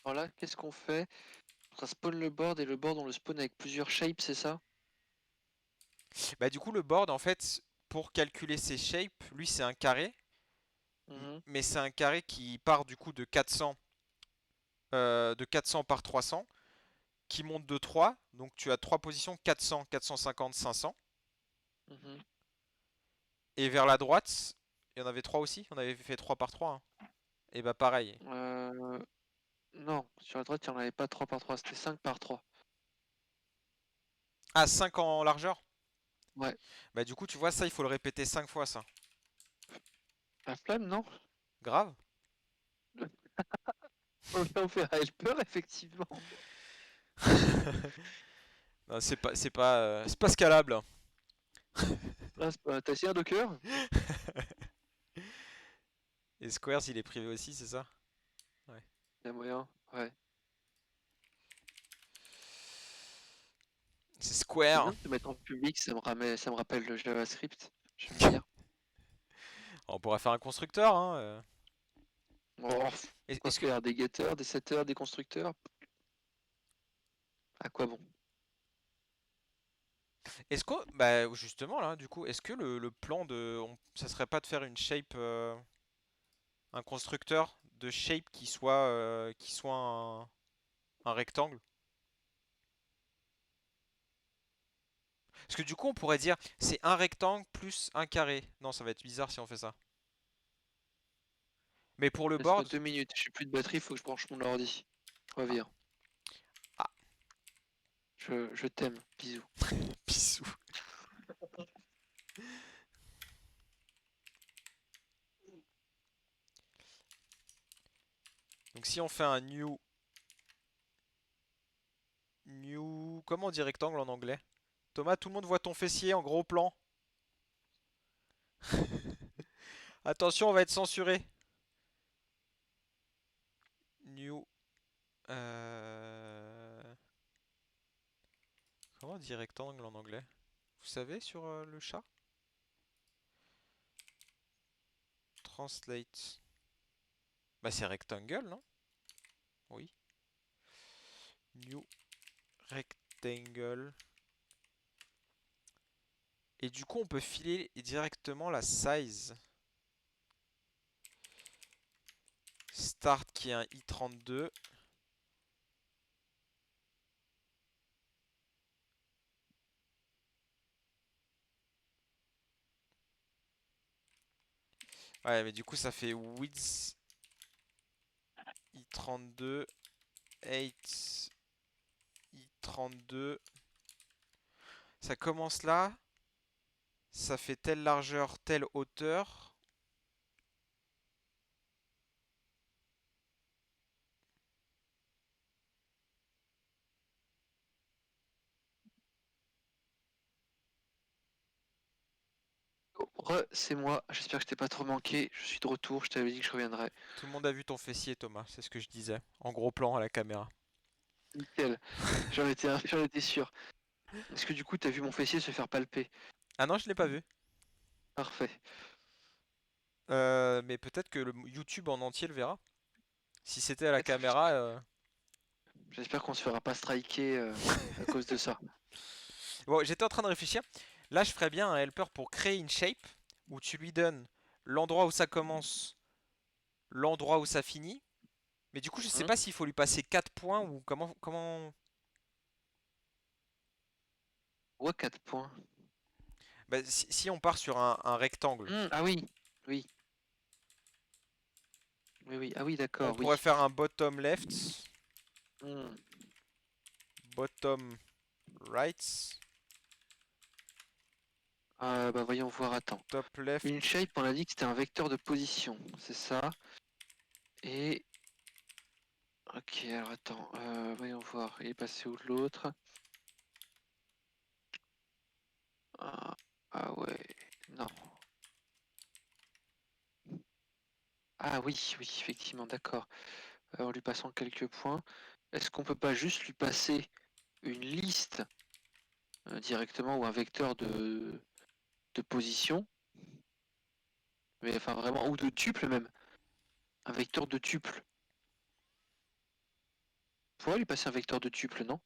Alors là, qu'est-ce qu'on fait? Ça spawn le board et le board on le spawn avec plusieurs shapes, c'est ça? Bah du coup, le board, en fait, pour calculer ses shapes, lui, c'est un carré. Mhm, Mais c'est un carré qui part du coup de 400 par 300. Qui monte de 3. Donc tu as 3 positions, 400, 450, 500. mhm. Et vers la droite, il y en avait 3 aussi. On avait fait 3 par 3, hein. Et bah pareil. Euh, Non, sur la droite, il n'y en avait pas 3 par 3, c'était 5 par 3. Ah, 5 en largeur? Ouais. Bah du coup, tu vois, ça, il faut le répéter 5 fois, ça. La flamme, non? Grave. On fait un helper, effectivement. Non, c'est pas scalable, hein. Là, t'as essayé un Docker? Et Squares, il est privé aussi, c'est ça? Ouais. Il y a moyen, ouais. C'est C'est Square. bien de te mettre en public, ça me rappelle le JavaScript. J'aime bien. On pourrait faire un constructeur, hein. Oh, quoi Est-ce que, faire? Des getters, des setters, des constructeurs? À quoi bon? bah justement là, du coup, est-ce que le plan ça serait pas de faire une shape, un constructeur de shape qui soit un rectangle? Parce que du coup, on pourrait dire c'est un rectangle plus un carré. Non, ça va être bizarre si on fait ça. Mais pour le Laisse-moi board, 2 minutes, j'ai plus de batterie, faut que je branche mon ordi. Je ah, reviens. ah, Je t'aime, bisous. bisous. Donc si on fait un new comment on dit rectangle en anglais? Thomas, tout le monde voit ton fessier en gros plan. Attention, on va être censuré. New. Comment on dit rectangle en anglais? Vous savez sur le chat? Translate. Bah c'est rectangle, non? Oui. New rectangle. Et du coup, on peut filer directement la size. Start qui est un i32. Ouais, mais du coup, ça fait width i32, 8 i32. Ça commence là. Ça fait telle largeur, telle hauteur. C'est moi, j'espère que je t'ai pas trop manqué, je suis de retour, je t'avais dit que je reviendrais. Tout le monde a vu ton fessier, Thomas. C'est ce que je disais. En gros plan à la caméra. Nickel, j'en étais sûr. Est-ce que du coup t'as vu mon fessier se faire palper? Ah non, je l'ai pas vu. Parfait. Mais peut-être que le YouTube en entier le verra. Si c'était à la Peut-être. caméra. J'espère qu'on se fera pas striker à cause de ça. Bon, j'étais en train de réfléchir. Là, je ferais bien un helper pour créer une shape où tu lui donnes l'endroit où ça commence, l'endroit où ça finit. Mais du coup, je sais Hein. pas s'il faut lui passer 4 points ou comment. Ouais, 4 points. Bah, si on part sur un rectangle, Ah oui, oui, oui. Ah oui, on d'accord, pourrait oui. faire un bottom left, Hmm. bottom right, Bah voyons voir, attends. top left. Une shape, on a dit que c'était un vecteur de position, c'est ça. Et... Ok, alors attends, voyons voir, il est passé où l'autre? Ah, ah ouais, non. Ah oui, oui, effectivement, d'accord. En lui passant quelques points. Est-ce qu'on peut pas juste lui passer une liste directement ou un vecteur de position? Mais enfin vraiment, ou de tuple même. Un vecteur de tuple. On pourrait lui passer un vecteur de tuple, non?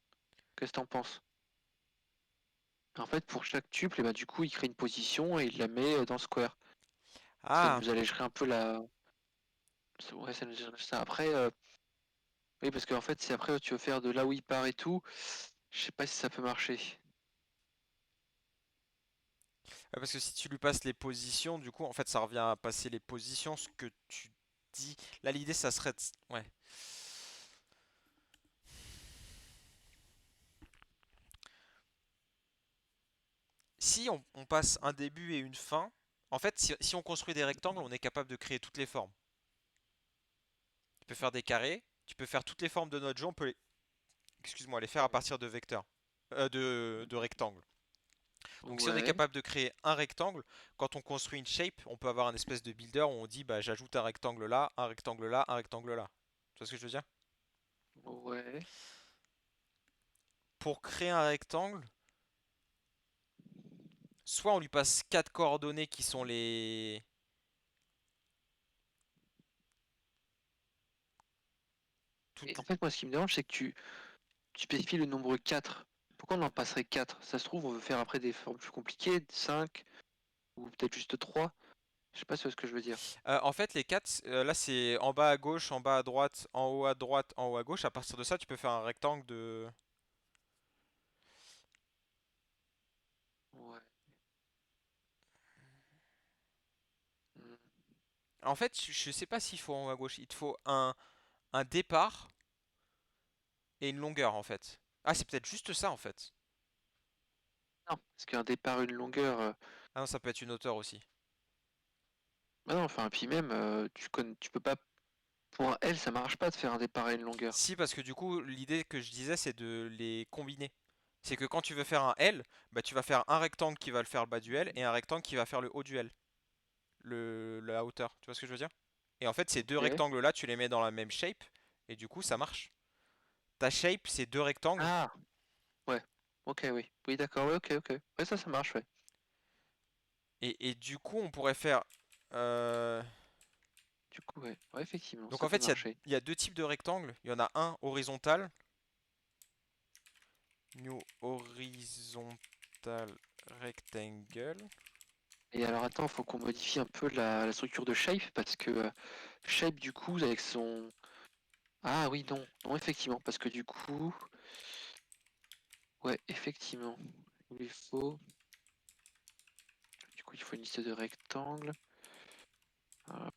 Qu'est-ce que t'en penses? En fait, pour chaque tuple, et bah, du coup, il crée une position et il la met dans Square. Ça Ah, nous allégerait un peu la... Ouais, ça nous allégerait ça. Après, oui, parce qu'en fait, si après tu veux faire de là où il part et tout, je sais pas si ça peut marcher. ouais, parce que si tu lui passes les positions, du coup, en fait, ça revient à passer les positions, ce que tu dis. Là, l'idée, ça serait ouais. Si on passe un début et une fin, en fait, si on construit des rectangles, on est capable de créer toutes les formes. Tu peux faire des carrés, tu peux faire toutes les formes de notre jeu, on peut excuse-moi, les faire à partir de vecteurs, de rectangles. Donc si on est Ouais, capable de créer un rectangle, quand on construit une shape, on peut avoir un espèce de builder où on dit bah j'ajoute un rectangle là, un rectangle là, un rectangle là. Tu vois ce que je veux dire? ouais. Pour créer un rectangle, soit on lui passe quatre coordonnées qui sont les... Et toutes... en fait, moi, ce qui me dérange, c'est que tu spécifies le nombre 4. Pourquoi on en passerait 4? Ça se trouve, on veut faire après des formes plus compliquées, 5 ou peut-être juste 3. Je sais pas si tu vois ce que je veux dire. En fait les quatre, là c'est en bas à gauche, en bas à droite, en haut à droite, en haut à gauche. À partir de ça, tu peux faire un rectangle de... Ouais. Hmm. En fait, je sais pas s'il faut en haut à gauche. Il te faut un départ et une longueur en fait. Ah, c'est peut-être juste ça en fait. Non, parce qu'un départ, une longueur. Ah non, ça peut être une hauteur aussi. Bah non, enfin, puis même, tu peux pas. Pour un L, ça marche pas de faire un départ et une longueur. Si, parce que du coup, l'idée que je disais, c'est de les combiner. C'est que quand tu veux faire un L, bah tu vas faire un rectangle qui va le faire le bas du L et un rectangle qui va faire le haut du L, la hauteur. Tu vois ce que je veux dire? Et en fait, ces deux Ok. rectangles là, tu les mets dans la même shape et du coup, ça marche. Ta shape, c'est deux rectangles. Ah, ouais. Ok, oui. Oui, d'accord, ouais, ok, ok. Ouais, ça marche, ouais. Et du coup, on pourrait faire. euh, Du coup, ouais. Ouais, effectivement, Donc ça en peut fait, marcher. il y a deux types de rectangles. Il y en a un horizontal. New horizontal rectangle. Et alors, attends, faut qu'on modifie un peu la structure de Shape, parce que Shape, du coup, avec son... Ah oui, non. Non, effectivement, parce que du coup... Ouais, effectivement. Il lui faut... Du coup, il faut une liste de rectangles. Euh,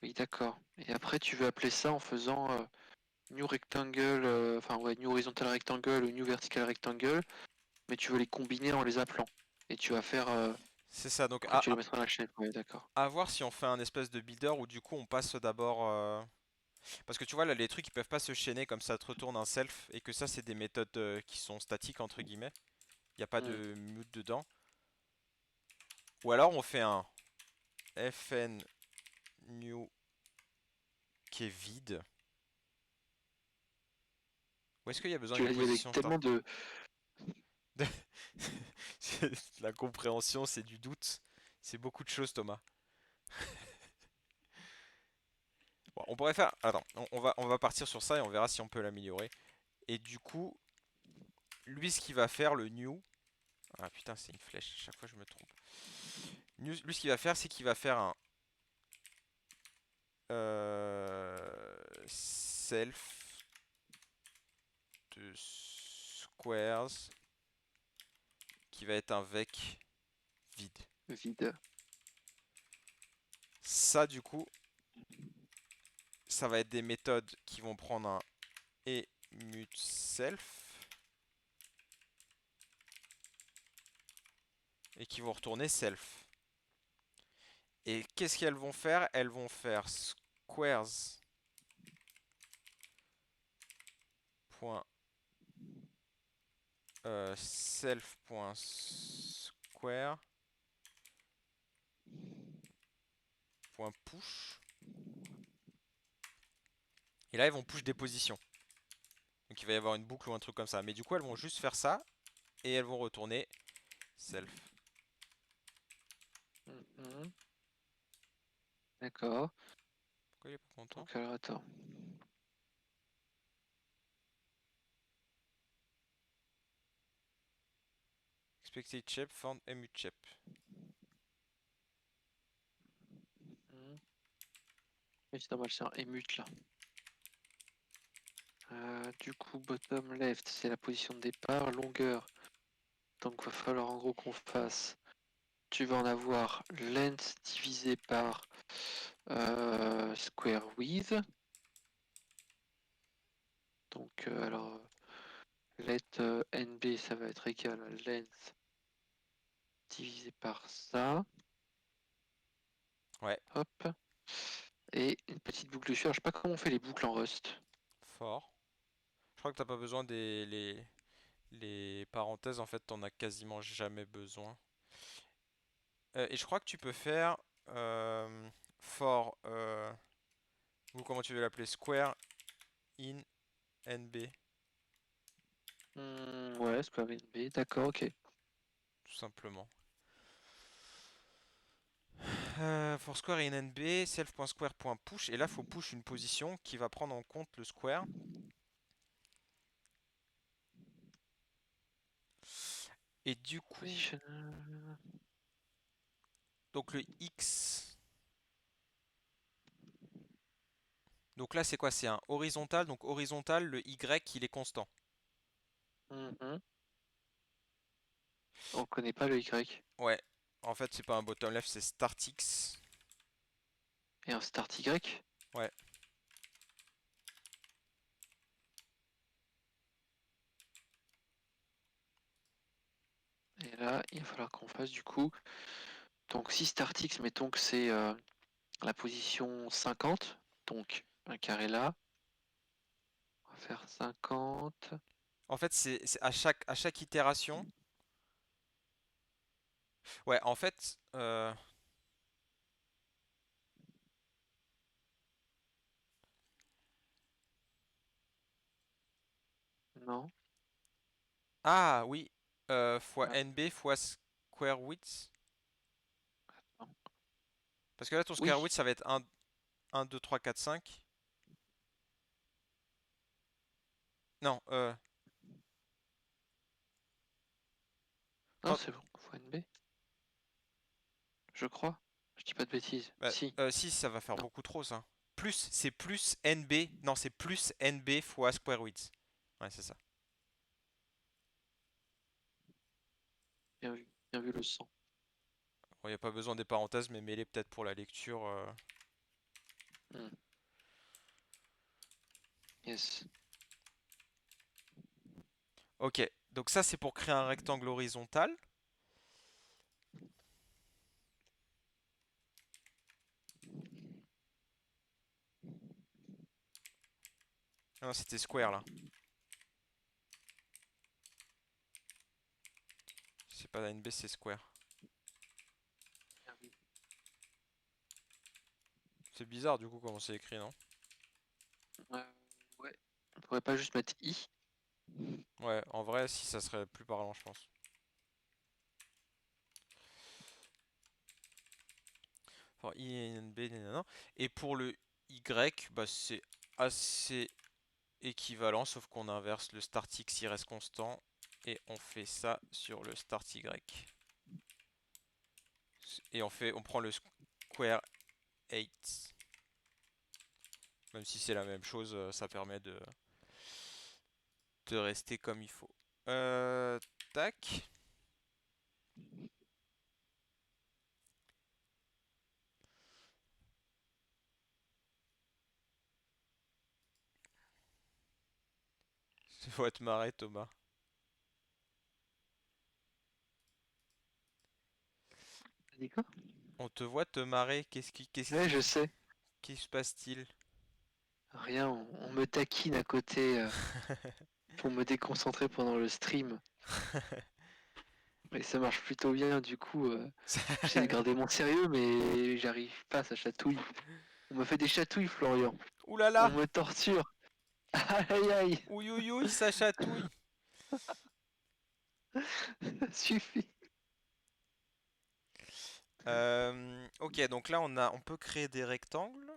Oui, d'accord. Et après, tu veux appeler ça en faisant New Rectangle, enfin ouais, New Horizontal Rectangle ou New Vertical Rectangle, mais tu veux les combiner en les appelant. Et tu vas faire... C'est ça. Donc Après, tu les mettras dans la chaîne. Ouais, d'accord. à voir si on fait un espèce de builder où du coup on passe d'abord. Parce que tu vois là, les trucs ils peuvent pas se chaîner comme ça te retourne un self et que ça c'est des méthodes qui sont statiques entre guillemets. Il n'y a pas Hmm. de mute dedans. Ou alors on fait un fn new qui est vide. Ou est-ce qu'il y a besoin Tu d'une l'as dit avec position start? tellement de... La compréhension, c'est du doute. C'est beaucoup de choses, Thomas. Bon, on pourrait faire. Attends, on va partir sur ça et on verra si on peut l'améliorer. Et du coup, lui, ce qu'il va faire, le new. Ah putain, c'est une flèche. Chaque fois, je me trompe. Lui, ce qu'il va faire, c'est qu'il va faire un self de squares qui va être un vec vide. vide. Ça, du coup, ça va être des méthodes qui vont prendre un emut self et qui vont retourner self. Et qu'est-ce qu'elles vont faire? Elles vont faire squares point self point square point push. Et là, elles vont push des positions. Donc il va y avoir une boucle ou un truc comme ça. Mais du coup, elles vont juste faire ça et elles vont retourner self. Mhm. D'accord. Pourquoi il est pas content? Donc alors, attends. Expected shape found emut shape. Mhm. Oui, c'est normal, c'est un emut là. Du coup, bottom left, c'est la position de départ. Longueur. Donc, va falloir en gros qu'on fasse. Tu vas en avoir length divisé par square width. Donc, alors, let NB, ça va être égal à length divisé par ça. Ouais, Hop. Et une petite boucle dessus. Alors, je sais pas comment on fait les boucles en Rust. fort. Je crois que t'as pas besoin des les parenthèses, en fait, t'en as quasiment jamais besoin. Et je crois que tu peux faire for, ou comment tu veux l'appeler, square in NB, Ouais, square NB. D'accord, ok. tout simplement. For square in NB, self.square.push, et là, faut push une position qui va prendre en compte le square. Et du coup, Position. donc le X. Donc là, c'est quoi? C'est un horizontal. Donc horizontal, le Y, il est constant. Mhm. On connaît pas le Y. Ouais. En fait, c'est pas un bottom left, c'est start X. Et un start Y. Ouais. Et là, il va falloir qu'on fasse du coup. Donc, si start X, mettons que c'est la position 50. Donc, un carré là. va faire 50. En fait, c'est à chaque itération. Ouais, en fait, Non. ah oui, fois Ah, NB fois square width. non. Parce que là, ton square Oui. width, ça va être 1, 2, 3, 4, 5. Non, Non, quand, c'est bon. Fois NB. Je crois. Je dis pas de bêtises. bah, Si. si, ça va faire Non. beaucoup trop, ça. Plus, c'est plus NB. Non, c'est plus NB fois square width. Ouais, c'est ça. Bien vu. Bien vu le sang. Bon, il n'y a pas besoin des parenthèses, mais mets-les peut-être pour la lecture. Hmm. Yes. Ok, donc ça, c'est pour créer un rectangle horizontal. Ah non, c'était square, là. C'est pas NB, c'est square. Bien vu. C'est bizarre, du coup, comment c'est écrit, non? Euh, ouais. On pourrait pas juste mettre I. Ouais, en vrai, si, ça serait plus parlant, je pense. Enfin, I, N, B, nanana. Et pour le Y, bah, c'est assez équivalent, sauf qu'on inverse le start X, il reste constant. Et on fait ça sur le start Y. Et on prend le square 8. Même si c'est la même chose, ça permet de rester comme il faut. Tac. Faut te marrer, Thomas. T'as dit quoi? On te voit te marrer, Ouais, je sais. qui se passe-t-il? Rien, on me taquine à côté pour me déconcentrer pendant le stream. Et ça marche plutôt bien, du coup, j'essaie de garder mon sérieux, mais j'arrive pas, ça chatouille. On me fait des chatouilles, Florian. Ouh là On là! me torture. Aïe aïe, Ouïouïouï, ça chatouille! ça suffit. Ok, donc là on peut créer des rectangles.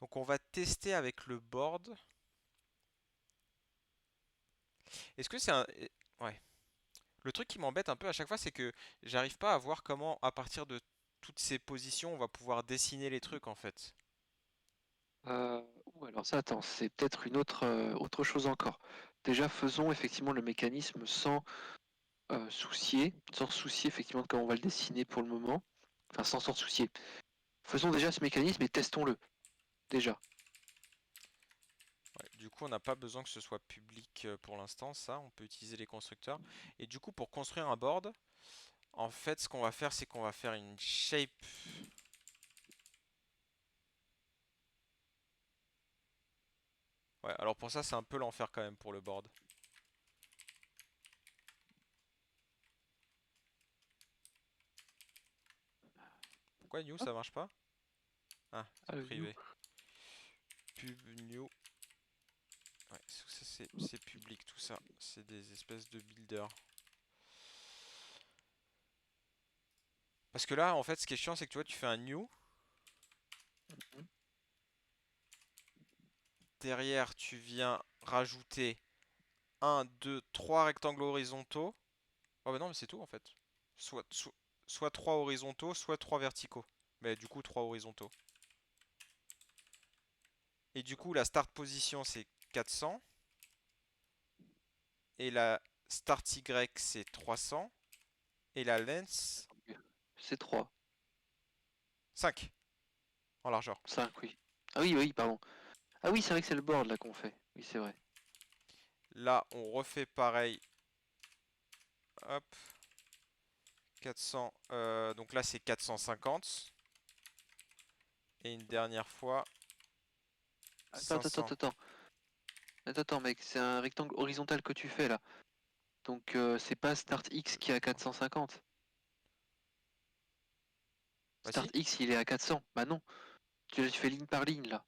Donc on va tester avec le board. Est-ce que c'est un... Ouais. Le truc qui m'embête un peu à chaque fois, c'est que j'arrive pas à voir comment, à partir de toutes ces positions, on va pouvoir dessiner les trucs en fait. Alors ça, attends, c'est peut-être une autre chose encore. Déjà, faisons effectivement le mécanisme sans soucier effectivement de comment on va le dessiner pour le moment. Enfin, sans s'en soucier. Faisons déjà ce mécanisme et testons-le, déjà. Ouais, du coup, on n'a pas besoin que ce soit public pour l'instant, ça, on peut utiliser les constructeurs. Et du coup, pour construire un board, en fait, ce qu'on va faire, c'est qu'on va faire une shape. Ouais, alors pour ça, c'est un peu l'enfer quand même pour le board. Pourquoi new Hop, ça marche pas? Ah, ah, c'est le new. privé. Pub new. Ouais, ça c'est public tout ça. C'est des espèces de builders. Parce que là, en fait, ce qui est chiant, c'est que tu vois, tu fais un new. Derrière, tu viens rajouter un 2 3 rectangles horizontaux. Oh bah non, mais c'est tout en fait. Soit 3 horizontaux, soit 3 verticaux. Mais du coup, 3 horizontaux. Et du coup, la start position, c'est 400. Et la start Y, c'est 300. Et la length, C'est 3. 5 en largeur. 5, oui. Ah oui, oui, pardon. Ah oui, c'est vrai que c'est le board là qu'on fait. Oui, c'est vrai. Là, on refait pareil. Hop, 400. Donc là, c'est 450. Et une dernière fois, Attends, attends, 500. attends, attends. Attends, attends, mec, c'est un rectangle horizontal que tu fais là. Donc c'est pas Start X qui est à 450. Bah Start si. X il est à 400. Bah non, tu fais ligne par ligne là.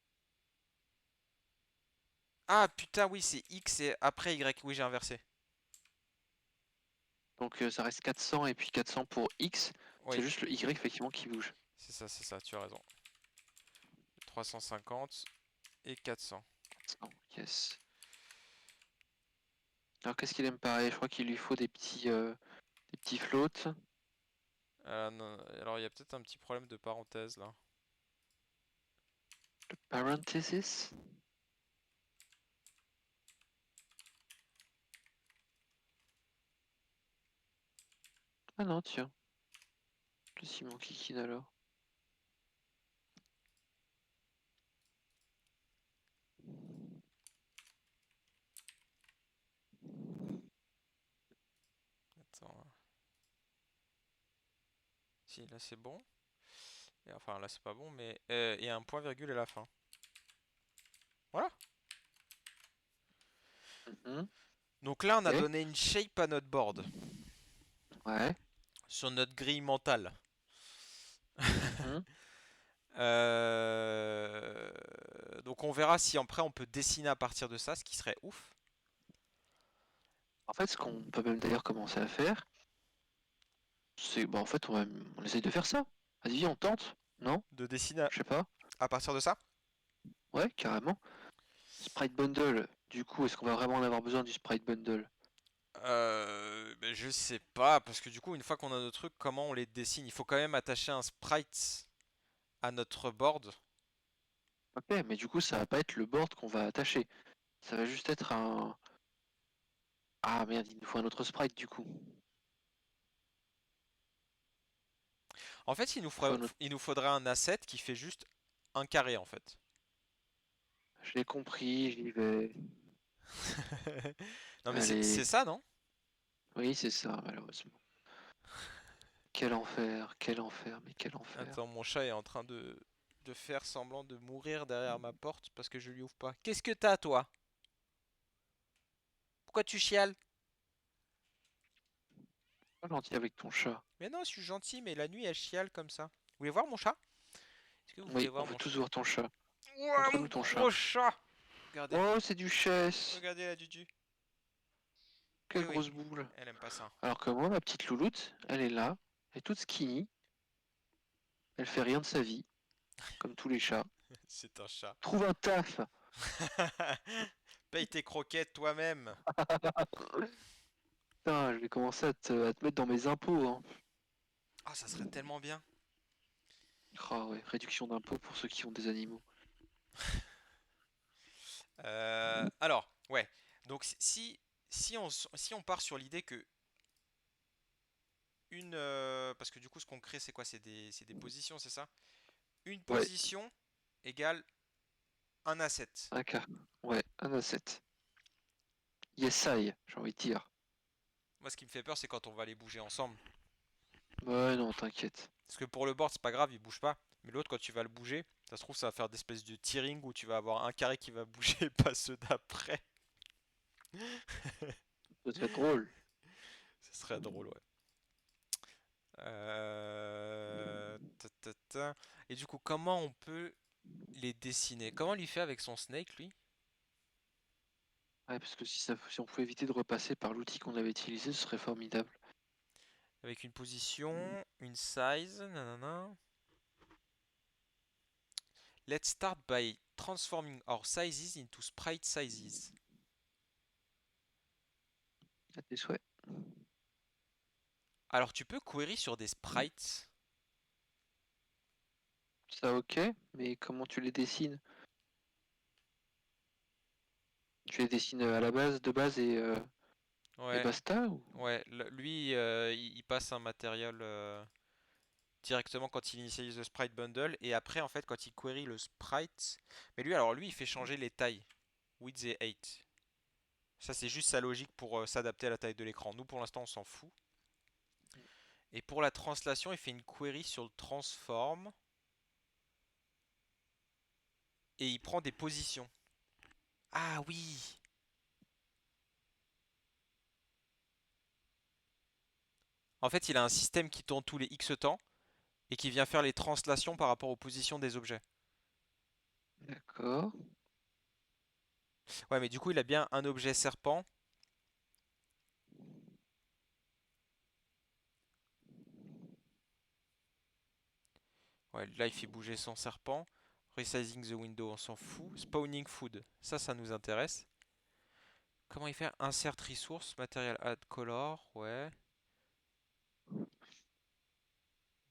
Ah putain, oui, c'est X et après Y. Oui, j'ai inversé. Donc ça reste 400 et puis 400 pour X. C'est Oui, juste le Y effectivement qui bouge. c'est ça, tu as raison. 350 et 400. 400, yes. Alors qu'est-ce qu'il aime pareil? Je crois qu'il lui faut des petits floats. Non, alors il y a peut-être un petit problème de parenthèse là. Parenthesis? Ah non, tiens. Le ciment kikine alors. Attends. Si, là c'est bon. Et enfin, là c'est pas bon, mais il y a un point virgule à la fin. Voilà. Mhm. Donc là, on a Ok. donné une shape à notre board Ouais. sur notre grille mentale. Mhm. Donc on verra si après on peut dessiner à partir de ça, ce qui serait ouf. En fait, ce qu'on peut même d'ailleurs commencer à faire, c'est bah en fait on essaye de faire ça. Vas-y, on tente, non? De dessiner Je sais pas. à partir de ça. Ouais, carrément. Sprite bundle. Du coup, est-ce qu'on va vraiment en avoir besoin du sprite bundle? Ben, je sais pas, parce que du coup, une fois qu'on a nos trucs, comment on les dessine? Il faut quand même attacher un sprite à notre board. Ok, mais du coup, ça va pas être le board qu'on va attacher. Ça va juste être un. Ah merde, il nous faut un autre sprite du coup. En fait, Il faut un autre. il nous faudrait un asset qui fait juste un carré en fait. Je l'ai compris, j'y vais. Non mais c'est Allez. ça, non? Oui, c'est ça, malheureusement. Quel enfer, mais quel enfer. Attends, mon chat est en train de faire semblant de mourir derrière ma porte parce que je lui ouvre pas. Qu'est-ce que t'as, toi? Pourquoi tu chiales? Pas gentil avec ton chat. Mais non, je suis gentil, mais la nuit, elle chiale comme ça. Vous voulez voir mon chat? Est-ce que vous voulez Oui, on voir veut mon tous chat? voir ton chat. Ouah, mon Montre-nous ton chat. gros chat! Regardez, Oh, c'est du chess. regardez la Dudu. Quelle Oui, oui, grosse boule. elle aime pas ça. Alors que moi, ma petite louloute, elle est là. Elle est toute skinny. Elle fait rien de sa vie, comme tous les chats. C'est un chat. Trouve un taf. Paye tes croquettes toi-même. Putain, je vais commencer à te mettre dans mes impôts, hein. Ah, ça serait tellement bien. Ah ouais, réduction d'impôts pour ceux qui ont des animaux. Alors, ouais. Donc si on part sur l'idée que parce que du coup ce qu'on crée c'est quoi? C'est des positions, c'est ça? Une Ouais, position égale un asset. un cas. Ouais, un asset. Yes, I, j'ai envie de dire. Moi ce qui me fait peur c'est quand on va les bouger ensemble. Ouais, non, t'inquiète. Parce que pour le board c'est pas grave, il bouge pas. Mais l'autre quand tu vas le bouger, ça se trouve ça va faire des espèces de tearing où tu vas avoir un carré qui va bouger et pas ceux d'après. Ce serait drôle. Ce serait drôle, ouais. Ta. Et du coup, comment on peut les dessiner? Comment il fait avec son snake, lui? Ouais, parce que si on pouvait éviter de repasser par l'outil qu'on avait utilisé, ce serait formidable. Avec une position, une size, nanana. Let's start by transforming our sizes into sprite sizes. À tes souhaits. Alors, tu peux query sur des sprites. Ça, ok, mais comment tu les dessines? Tu les dessines à la base, de base et Ouais, basta ou... ouais. Lui, il passe un matériel directement quand il initialise le sprite bundle. Et après, en fait, quand il query le sprite. Mais lui, alors, lui, il fait changer les tailles. Width et height. Ça, c'est juste sa logique pour s'adapter à la taille de l'écran. Nous, pour l'instant, on s'en fout. Et pour la translation, il fait une query sur le transform. et il prend des positions. Ah oui! En fait, il a un système qui tourne tous les X temps et qui vient faire les translations par rapport aux positions des objets. D'accord. Ouais, mais du coup, il a bien un objet serpent. Ouais, là, il fait bouger son serpent. Resizing the window, on s'en fout. Spawning food, ça nous intéresse. Comment il fait? Insert resource, material add color, ouais.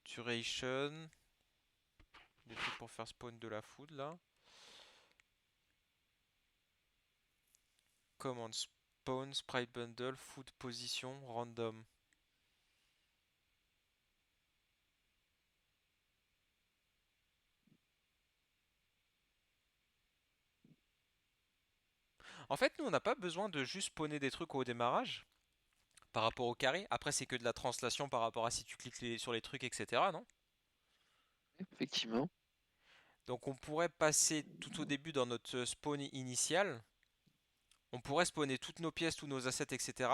Duration, des trucs pour faire spawn de la food là. Command spawn, sprite bundle, food position, random. En fait, nous, on n'a pas besoin de juste spawner des trucs au démarrage par rapport au carré. Après, c'est que de la translation par rapport à si tu cliques sur les trucs, etc. Non? Effectivement. Donc, on pourrait passer tout au début dans notre spawn initial. On pourrait spawner toutes nos pièces, tous nos assets, etc.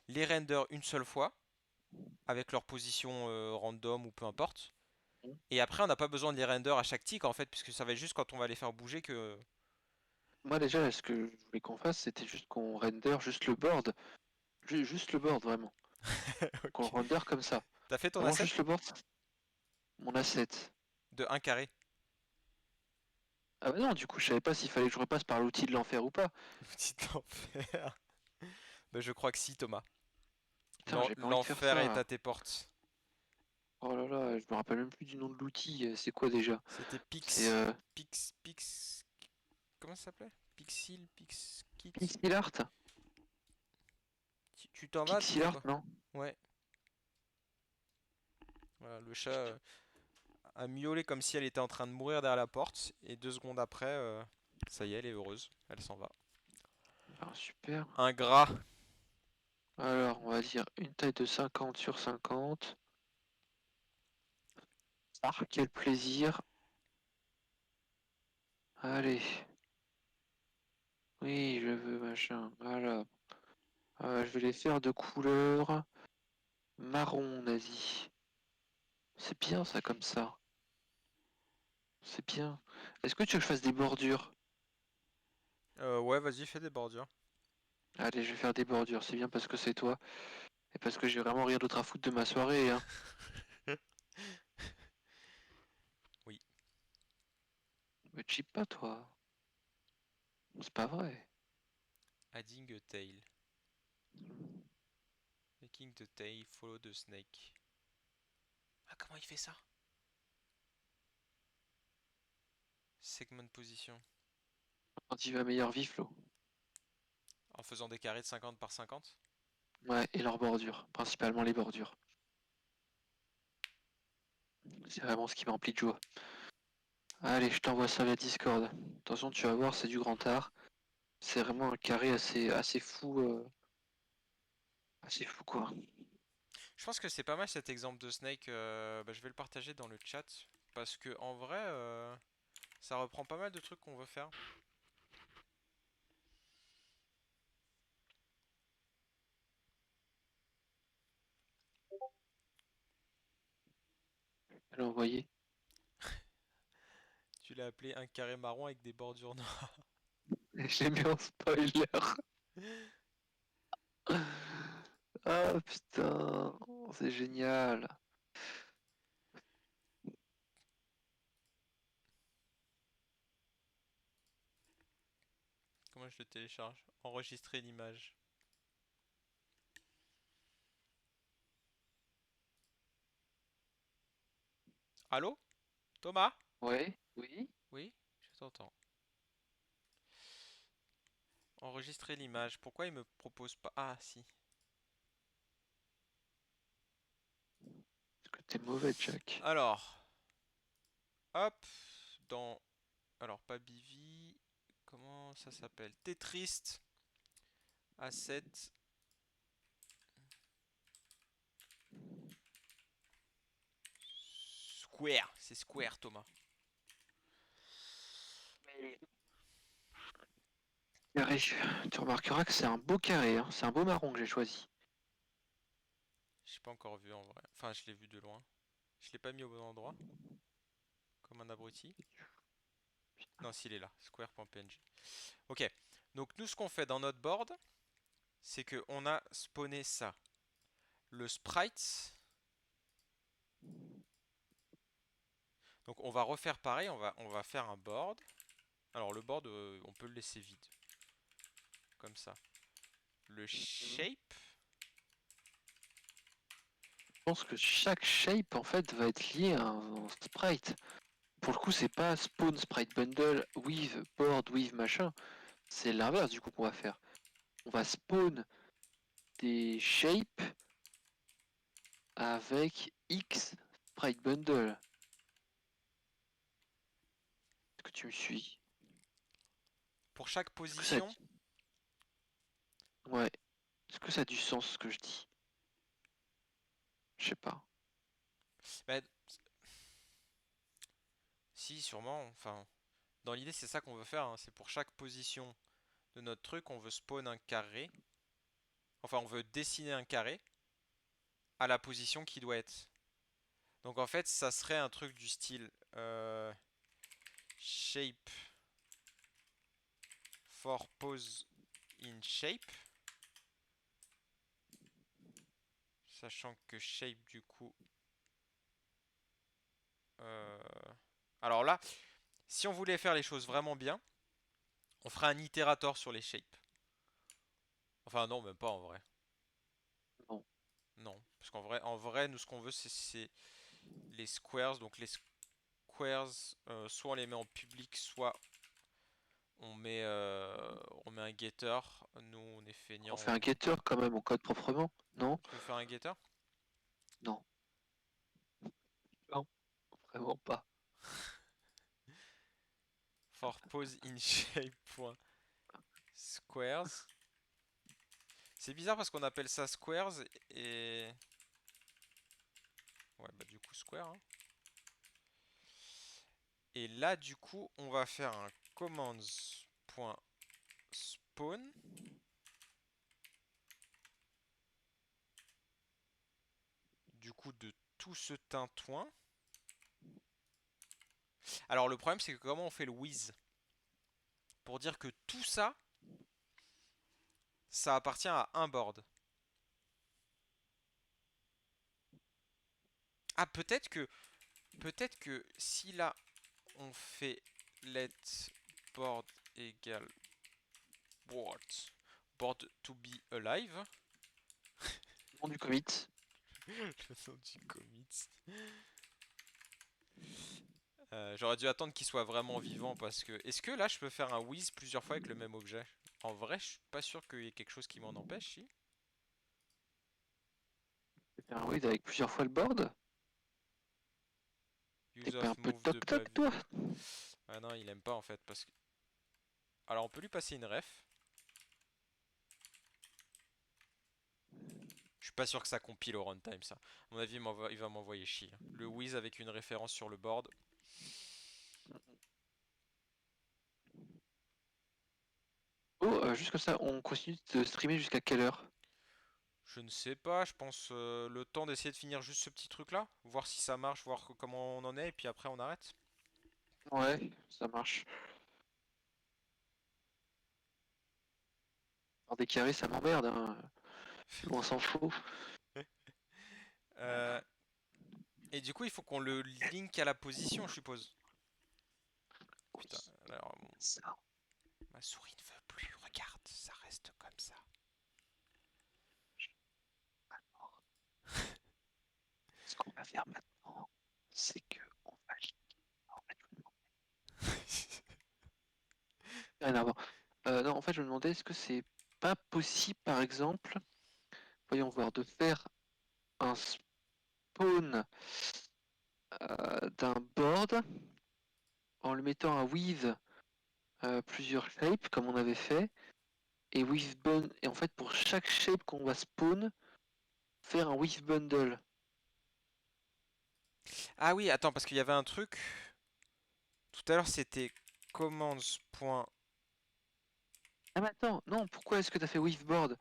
Les render une seule fois avec leur position random ou peu importe. Et après, on n'a pas besoin de les render à chaque tick en fait, puisque ça va être juste quand on va les faire bouger que. Moi déjà, là, ce que je voulais qu'on fasse, c'était juste qu'on render juste le board. Juste le board, vraiment. Qu'on le Ok. render comme ça. T'as fait ton Vraiment asset? juste le board, mon asset. De un carré. Ah bah non, du coup, je savais pas s'il fallait que je repasse par l'outil de l'enfer ou pas. Petit enfer. Ben, je crois que si, Thomas. Putain, j'ai pas envie de faire L'enfer est à ça. tes portes. Oh là là, je me rappelle même plus du nom de l'outil. C'est quoi déjà? C'était C'est Pix. Comment ça s'appelait? Pixil, Pixkit. Pixel Art? Tu t'en vas, tu Pixel fais Art, quoi? non? Ouais. Voilà, le chat a miaulé comme si elle était en train de mourir derrière la porte. Et 2 secondes après, ça y est, elle est heureuse. Elle s'en va. Ah, super. Ingrat. Alors, on va dire une taille de 50 sur 50. Ah, quel plaisir. Allez. Oui, je veux machin. Voilà. Je vais les faire de couleur marron, on a dit. C'est bien ça comme ça. C'est bien. Est-ce que tu veux que je fasse des bordures? Ouais, vas-y, fais des bordures. Allez, je vais faire des bordures. C'est bien parce que c'est toi. Et parce que j'ai vraiment rien d'autre à foutre de ma soirée, hein. Oui. Me cheap pas, toi. C'est pas vrai. Adding a tail. Making the tail follow the snake. Ah, comment il fait ça? Segment position. Quand il va meilleur vif, l'eau. En faisant des carrés de 50 par 50. Ouais, et leurs bordures. Principalement les bordures. C'est vraiment ce qui m'emplit de joie. Allez, je t'envoie ça via Discord. Attention, tu vas voir, c'est du grand art. C'est vraiment un carré assez fou. Assez fou, quoi. Je pense que c'est pas mal cet exemple de snake. Bah, je vais le partager dans le chat. Parce que en vrai, ça reprend pas mal de trucs qu'on veut faire. Je l'ai envoyé. Tu l'as appelé un carré marron avec des bordures noires. Je l'ai mis en spoiler. Ah putain, c'est génial. Comment je le télécharge? Enregistrer l'image. Allô? Thomas? Ouais, oui. Oui, je t'entends. Enregistrer l'image. Pourquoi il me propose pas? Ah, si. Parce que t'es mauvais, Jack. Alors, hop, dans... Alors, pas Bivi. Comment ça s'appelle? Tetris. Asset. Square. C'est Square, Thomas. Carré. Tu remarqueras que c'est un beau carré, hein. C'est un beau marron que j'ai choisi. J'ai pas encore vu en vrai. Enfin, je l'ai vu de loin. Je l'ai pas mis au bon endroit, comme un abruti. Non, s'il est là, square.png. Ok, donc nous ce qu'on fait dans notre board, c'est que on a spawné ça. Le sprite, donc on va refaire pareil, on va faire un board. Alors le board, on peut le laisser vide, comme ça. Le Mhm. shape, Je pense que chaque shape en fait va être lié à un sprite. Pour le coup, c'est pas spawn sprite bundle, with, board, with, machin. C'est l'inverse du coup qu'on va faire. On va spawn des shapes avec X sprite bundle. Est-ce que tu me suis? pour chaque Est-ce que ça a position. Ouais. Est-ce que ça a du sens ce que je dis? Je sais pas. Bah, si, sûrement. Enfin, dans l'idée, c'est ça qu'on veut faire, hein. C'est pour chaque position de notre truc, on veut spawn un carré. Enfin, on veut dessiner un carré à la position qui doit être. Donc en fait, ça serait un truc du style shape for pose in shape. Sachant que shape, du coup... euh, Alors là, si on voulait faire les choses vraiment bien, on ferait un itérator sur les shapes. Enfin non, même pas en vrai. Non. Non, parce qu'en vrai, nous ce qu'on veut, c'est les squares. Donc les squares, soit on les met en public, soit on met un getter. Nous, on est On feignant. fait un getter quand même en code proprement, non? Tu veux faire un getter? Non. Non, vraiment pas. For pose in shape.squares. C'est bizarre parce qu'on appelle ça squares et... Ouais, bah du coup square, hein. Et là, du coup, on va faire un commands.spawn. Du coup, de tout ce tintouin. Alors, le problème, c'est que comment on fait le with? Pour dire que tout ça, ça appartient à un board. Ah, peut-être que si là, on fait let board égale board to be alive. Nom du commit. Le nom du commit. J'aurais dû attendre qu'il soit vraiment vivant parce que... Est-ce que là je peux faire un whiz plusieurs fois avec le même objet? En vrai, je suis pas sûr qu'il y ait quelque chose qui m'en empêche, si. Faire un with avec plusieurs fois le board. T'es Use pas un of peu move de toc-toc, bug. toi? Ah non, il aime pas en fait parce que... Alors on peut lui passer une ref. Je suis pas sûr que ça compile au runtime ça. À mon avis, il va m'envoyer chier. Le whiz avec une référence sur le board. Oh, juste comme ça, on continue de streamer jusqu'à quelle heure? Je ne sais pas, je pense le temps d'essayer de finir juste ce petit truc là. Voir si ça marche, voir comment on en est et puis après on arrête. Ouais, ça marche. Alors des carrés, ça m'emmerde, hein. Loin s'en faut. Euh, et du coup, il faut qu'on le link à la position, je suppose. Oui, Putain, alors ça. ma souris ne veut plus, regarde, ça reste comme ça. Alors, ce qu'on va faire maintenant, c'est que on va en fait, je me demande- rien à voir. Non, en fait, je me demandais, est-ce que c'est pas possible, par exemple, voyons voir, de faire un spawn d'un board en le mettant à with plusieurs shapes, comme on avait fait, et with bun et en fait, pour chaque shape qu'on va spawn, faire un with bundle. Ah oui, attends, parce qu'il y avait un truc. Tout à l'heure, c'était commands.spawn Ah mais attends, non, pourquoi est-ce que tu as fait Weaveboard?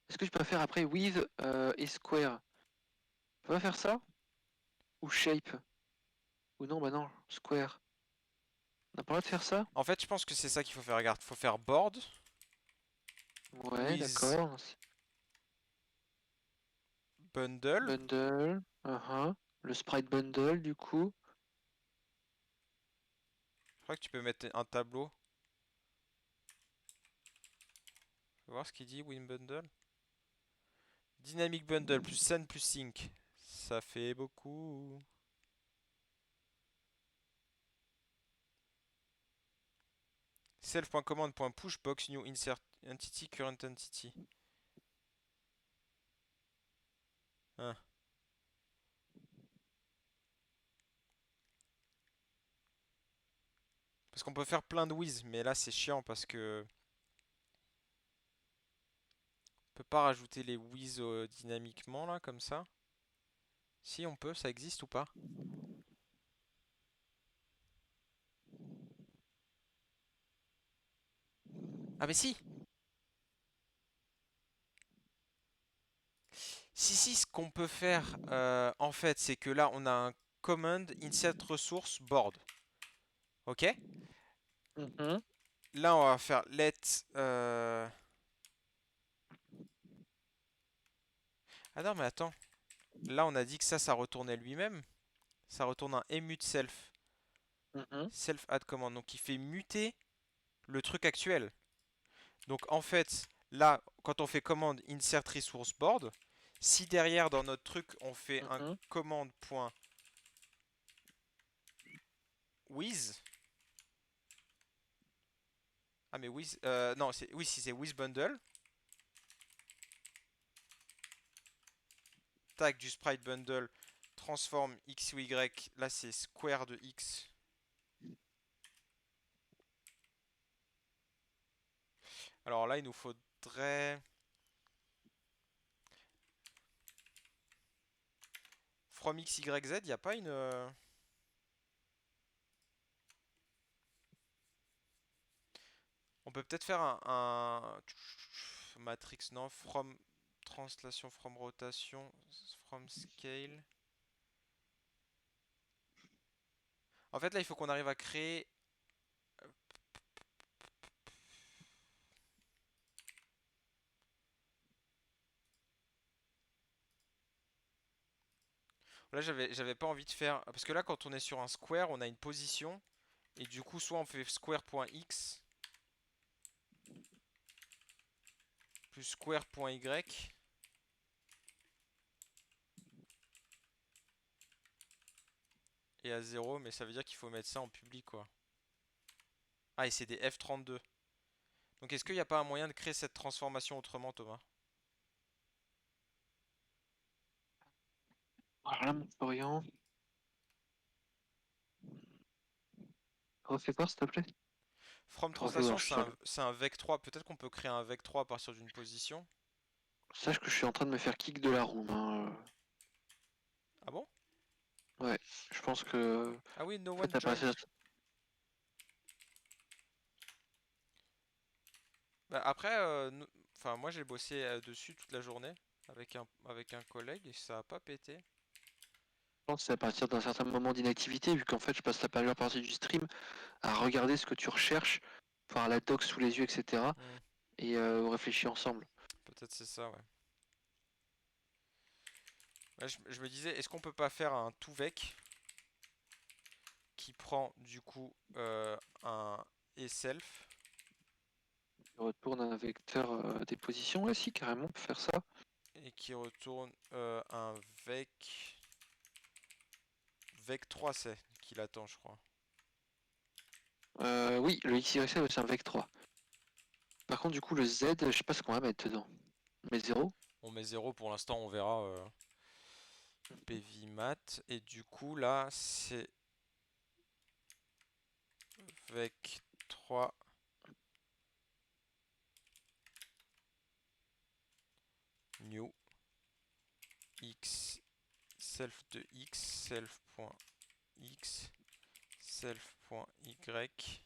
Est-ce que tu peux faire après Weave et Square? Tu peux pas faire ça? Ou Shape? Ou non, bah non, Square. On n'a pas le droit de faire ça? En fait, je pense que c'est ça qu'il faut faire. Regarde, faut faire board Ouais, with d'accord. bundle. Bundle. Le Sprite Bundle, du coup. Je crois que tu peux mettre un tableau. Faut voir ce qu'il dit, win bundle. Dynamic bundle plus send plus sync. Ça fait beaucoup. Self.command.push box new insert entity current entity. Hein. Parce qu'on peut faire plein de whiz, mais là c'est chiant parce que on peut pas rajouter les whiz dynamiquement là comme ça. Si on peut, ça existe ou pas? Ah mais si! Si, ce qu'on peut faire en fait, c'est que là on a un command insert resource board. Ok? Mhm, Là on va faire let. Ah non mais attends. Là on a dit que ça retournait lui-même. Ça retourne un emute self. mhm, Self add command. Donc il fait muter le truc actuel. Donc en fait, là, quand on fait commande insert resource board, si derrière dans notre truc on fait un mhm, command.with, ah mais with, non, oui, si c'est with bundle, tag du sprite bundle, transform x ou y, là c'est square de x. Alors là, il nous faudrait from x, y, z, il n'y a pas une. On peut peut-être faire matrix, non, from translation, from rotation, from scale. En fait, là, il faut qu'on arrive à créer. Là, j'avais pas envie de faire. Parce que là, quand on est sur un square, on a une position. Et du coup, soit on fait square.x plus square.y. Et à 0, mais ça veut dire qu'il faut mettre ça en public, quoi. Ah, et c'est des F32. Donc, est-ce qu'il n'y a pas un moyen de créer cette transformation autrement, Thomas? Alors là, mon Florian, refais voir s'il te plaît. From Refais voir, translation, je suis sur le. c'est un vec3. Peut-être qu'on peut créer un vec3 à partir d'une position. Sache que je suis en train de me faire kick de la room, hein. Ah bon? Ouais, je pense que. Ah oui, no En fait, one t'as pas assez. joined. Bah, après, enfin, moi j'ai bossé dessus toute la journée avec un collègue et ça a pas pété. Je pense que c'est à partir d'un certain moment d'inactivité, vu qu'en fait, je passe la majeure partie du stream à regarder ce que tu recherches, voir la doc sous les yeux, etc. Hmm, Et on réfléchit ensemble. peut-être c'est ça, ouais. Ouais, je me disais, est-ce qu'on peut pas faire un tout vec qui prend du coup un et self Je retourne un vecteur des positions, ouais, si, carrément, on peut faire ça. et qui retourne un vec 3 c'est qu'il attend, je crois. Oui, le XY, c'est un vec 3. Par contre, du coup, le Z, je sais pas ce qu'on va mettre dedans. Mais 0. On met 0 pour l'instant, on verra PV mat et du coup là c'est vec 3 new x self de x self.x self.y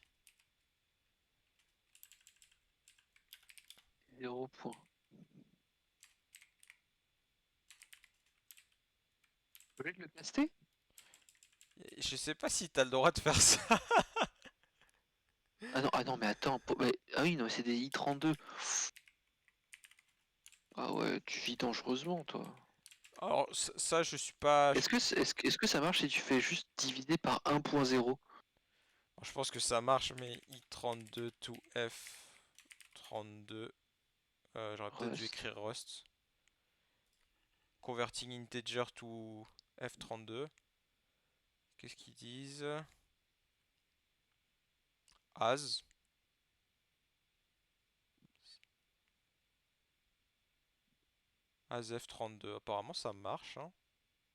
0 point. Vous voulez le tester? Je sais pas si t'as le droit de faire ça. Ah non, mais attends. Ah oui, non, c'est des I32. Ah ouais, tu vis dangereusement, toi. Alors ça, je suis pas. Est-ce que ça marche si tu fais juste diviser par 1.0? Je pense que ça marche, mais i32 to f32. J'aurais peut-être dû Rust. écrire Rust. Converting integer to f32. Qu'est-ce qu'ils disent? As. As f32. Apparemment, ça marche, hein.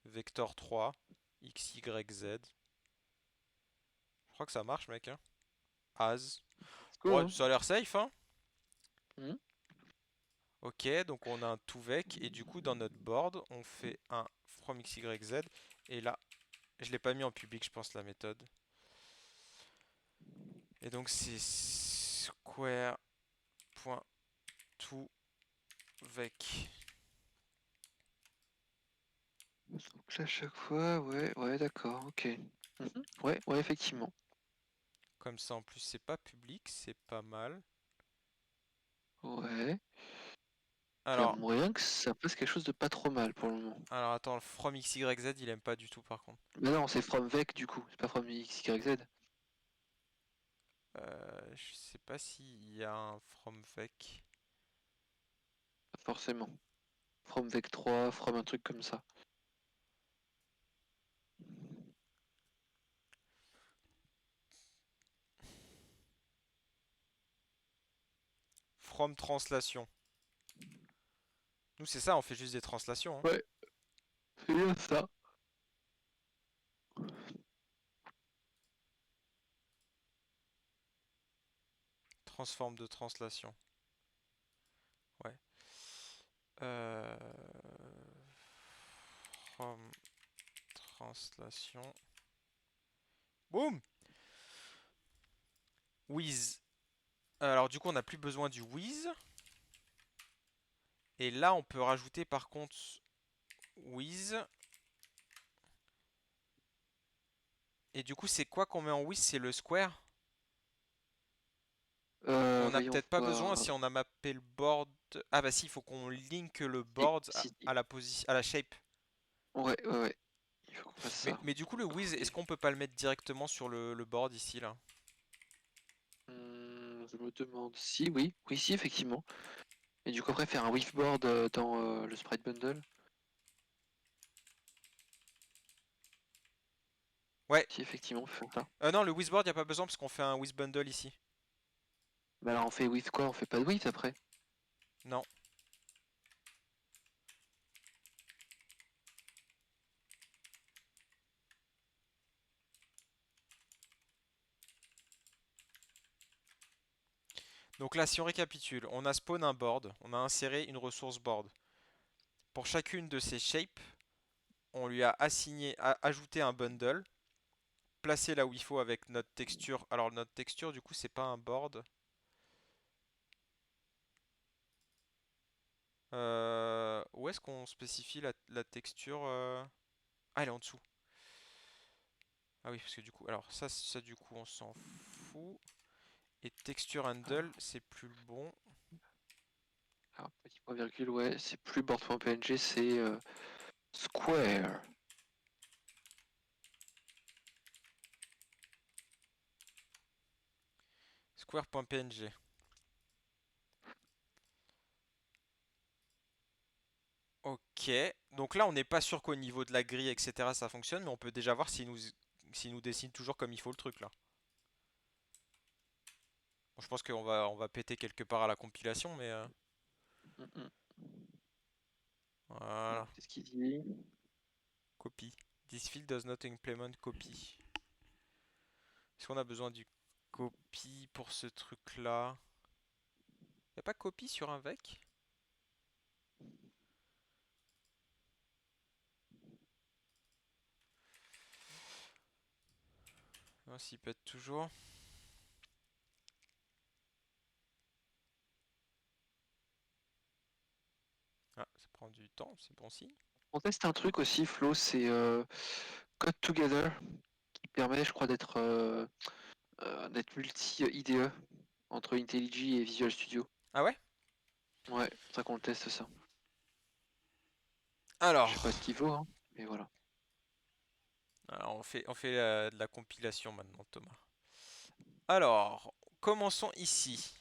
Vector 3. X, Y, Z. Je crois que ça marche, mec, hein. As. Let's go, Ouais, hein. ça a l'air safe, hein. Hmm. Ok, donc on a un toVec et du coup dans notre board on fait un from xyz et là je l'ai pas mis en public je pense la méthode et donc c'est square.toVec. Donc là, à chaque fois, ouais, d'accord, ok. Mhm. Ouais, effectivement. Comme ça en plus c'est pas public, c'est pas mal. Ouais. Il y a Alors, moyen que ça fasse quelque chose de pas trop mal pour le moment. alors attends, le from xyz il aime pas du tout par contre. Mais non, c'est from vec du coup, c'est pas from xyz. Je sais pas s'il y a un from vec. Pas forcément. From vec 3, from un truc comme ça. From translation. Nous c'est ça, on fait juste des translations, hein. Ouais, c'est bien ça. Transforme de translation. Ouais. Euh... From translation. Boum! With. Alors du coup on n'a plus besoin du with. Et là on peut rajouter par contre with. Et du coup c'est quoi qu'on met en with? C'est le square? On n'a Voyons peut-être pas besoin voir. si on a mappé le board. Ah bah si, il faut qu'on link le Si, board si. à la position, à la shape. Ouais. Il faut qu'on fasse ça. Mais du coup le with, est-ce Copier. qu'on peut pas le mettre directement sur le board ici là? Je me demande si, oui, si, effectivement. Et du coup, après, faire un waveboard dans le sprite bundle. Ouais. Si, effectivement, on peut faire ça. Non, le with board, y a pas besoin parce qu'on fait un with bundle ici. Bah alors, on fait with quoi? On fait pas de with après. Non. Donc là, si on récapitule, on a spawn un board, on a inséré une ressource board. Pour chacune de ces shapes, on lui a ajouté un bundle, placé là où il faut avec notre texture. Alors notre texture, du coup, c'est pas un board. Où est-ce qu'on spécifie la texture Ah, elle est en dessous. Ah oui, parce que du coup, alors ça du coup, on s'en fout. Et texture handle, c'est plus le bon. Alors, petit point virgule, ouais, c'est plus board.png, c'est square. Square.png. Ok, donc là on n'est pas sûr qu'au niveau de la grille, etc. ça fonctionne, mais on peut déjà voir s'il nous dessine toujours comme il faut le truc là. Bon, je pense on va péter quelque part à la compilation, mais Mm, mm. voilà. Qu'est-ce qu'il dit? Copy. This field does not implement copy. Est-ce qu'on a besoin du copy pour ce truc là? Y a pas copy sur un vec? Non, s'il pète toujours. Ah, ça prend du temps, c'est bon signe. On teste un truc aussi, Flo, c'est Code Together, qui permet, je crois, d'être multi-IDE entre IntelliJ et Visual Studio. Ah ouais? Ouais, c'est pour ça qu'on le teste ça. Je sais Alors, pas ce qu'il vaut, hein, mais voilà. on fait de la compilation maintenant, Thomas. Alors, commençons ici,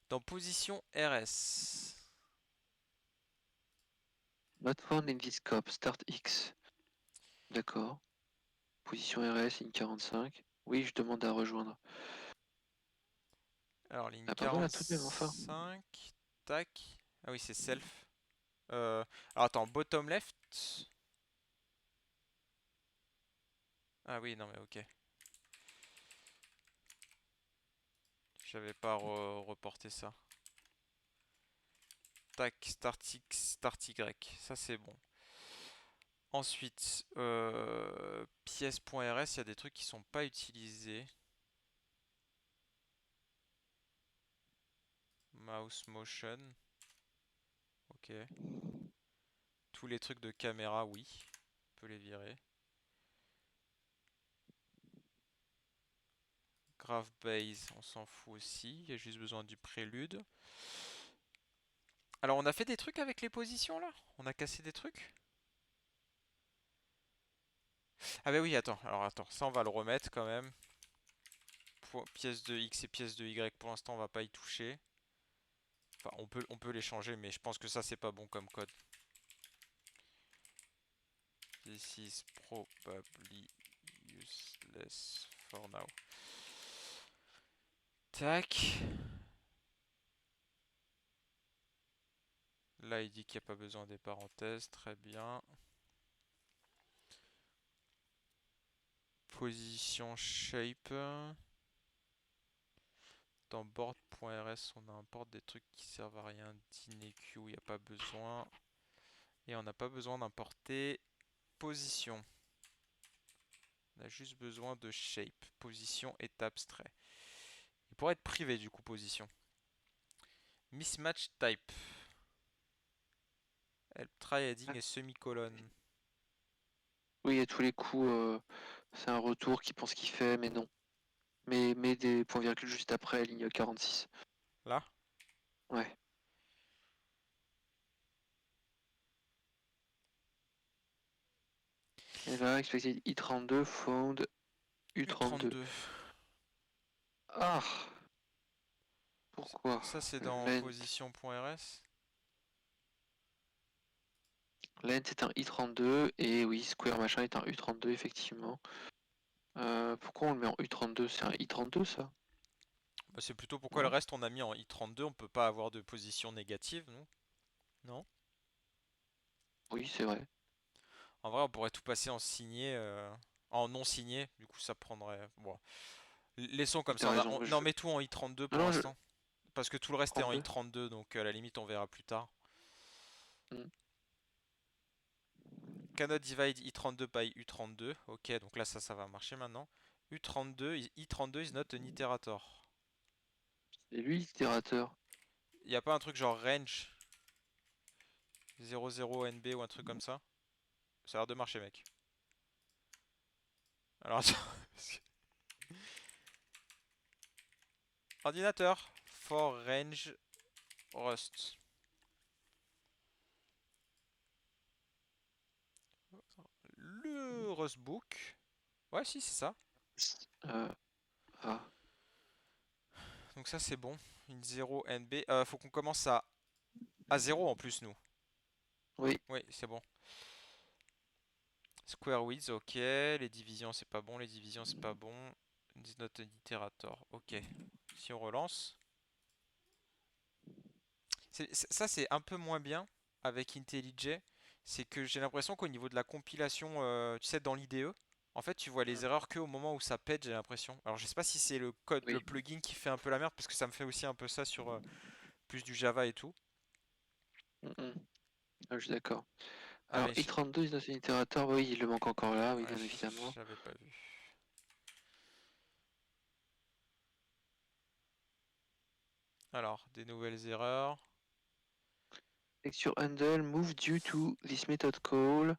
dans position RS. Not found in this scope, start X. D'accord. Position RS, ligne 45. Oui, je demande à rejoindre. Alors, ligne Ah bah voilà, tout de même, enfin. 45, tac. Ah oui, c'est self. Alors attends, bottom left. Ah oui, non mais ok. J'avais pas reporté ça. Tac, start X, start Y. Ça c'est bon. Ensuite, pièce.rs, il y a des trucs qui sont pas utilisés. Mouse motion. Ok. Tous les trucs de caméra, oui. On peut les virer. Graph base, on s'en fout aussi. Il y a juste besoin du prélude. Alors, on a fait des trucs avec les positions là? On a cassé des trucs? Ah bah oui, attends. Alors attends, ça on va le remettre quand même. Pièce de X et pièce de Y, pour l'instant on va pas y toucher. Enfin, on peut les changer, mais je pense que ça c'est pas bon comme code. This is probably useless for now. Tac. Là, il dit qu'il n'y a pas besoin des parenthèses. Très bien. Position shape. Dans board.rs, on importe des trucs qui servent à rien. Dineq, il n'y a pas besoin. Et on n'a pas besoin d'importer position. On a juste besoin de shape. Position est abstrait. Il pourrait être privé du coup, position. Mismatch type. Help try adding et semi-colonne. Oui, à tous les coups, c'est un retour qui pense qu'il fait, mais non. Mais met des points-virgules juste après, ligne 46. Là. Ouais. Et là, expected I32, found U32. U32. Ah! Pourquoi? Ça c'est dans Length. position.rs. Length est un I32, et oui, square machin est un U32, effectivement. Pourquoi on le met en U32? C'est un I32, ça? Bah, c'est plutôt pourquoi le Non? reste on a mis en I32. On peut pas avoir de position négative, non? Non. Oui, c'est vrai. En vrai, on pourrait tout passer en signé, en non signé. Du coup, ça prendrait. Bon, laissons Oui, comme ça. t'as raison. Non, mets tout en I32 Non, pour non, l'instant. Parce que tout le reste est en 32. I32, donc à la limite, on verra plus tard. Hmm. Cannot divide I32 by U32. Ok, donc là, ça va marcher maintenant. U32, I32 is not an iterator. C'est lui, l'itérateur. Y a pas un truc genre range 00NB ou un truc comme ça? Ça a l'air de marcher, mec. Alors, attends. Ordinateur. For range Rust. Le Rustbook. Ouais, si, c'est ça. Euh, ah, Donc ça, c'est bon. Une 0 NB. Faut qu'on commence à 0 en plus, nous. oui. Oui, c'est bon. Square width, ok. Les divisions, c'est pas bon. Les divisions, c'est pas bon. It's not an iterator. Ok. Si on relance. Ça, c'est un peu moins bien avec IntelliJ. C'est que j'ai l'impression qu'au niveau de la compilation, tu sais, dans l'IDE, en fait, tu vois les Hmm. erreurs que au moment où ça pète, j'ai l'impression. Alors, je sais pas si c'est le code, le Oui. plugin qui fait un peu la merde, parce que ça me fait aussi un peu ça sur plus du Java et tout. Hmm, hmm. Ah, je suis d'accord. Ah, Alors, mais I32 is not an itérateur, oui, il le manque encore là, oui, ouais, bien évidemment. j'avais pas vu. Alors, des nouvelles erreurs. Texture handle move due to this method call.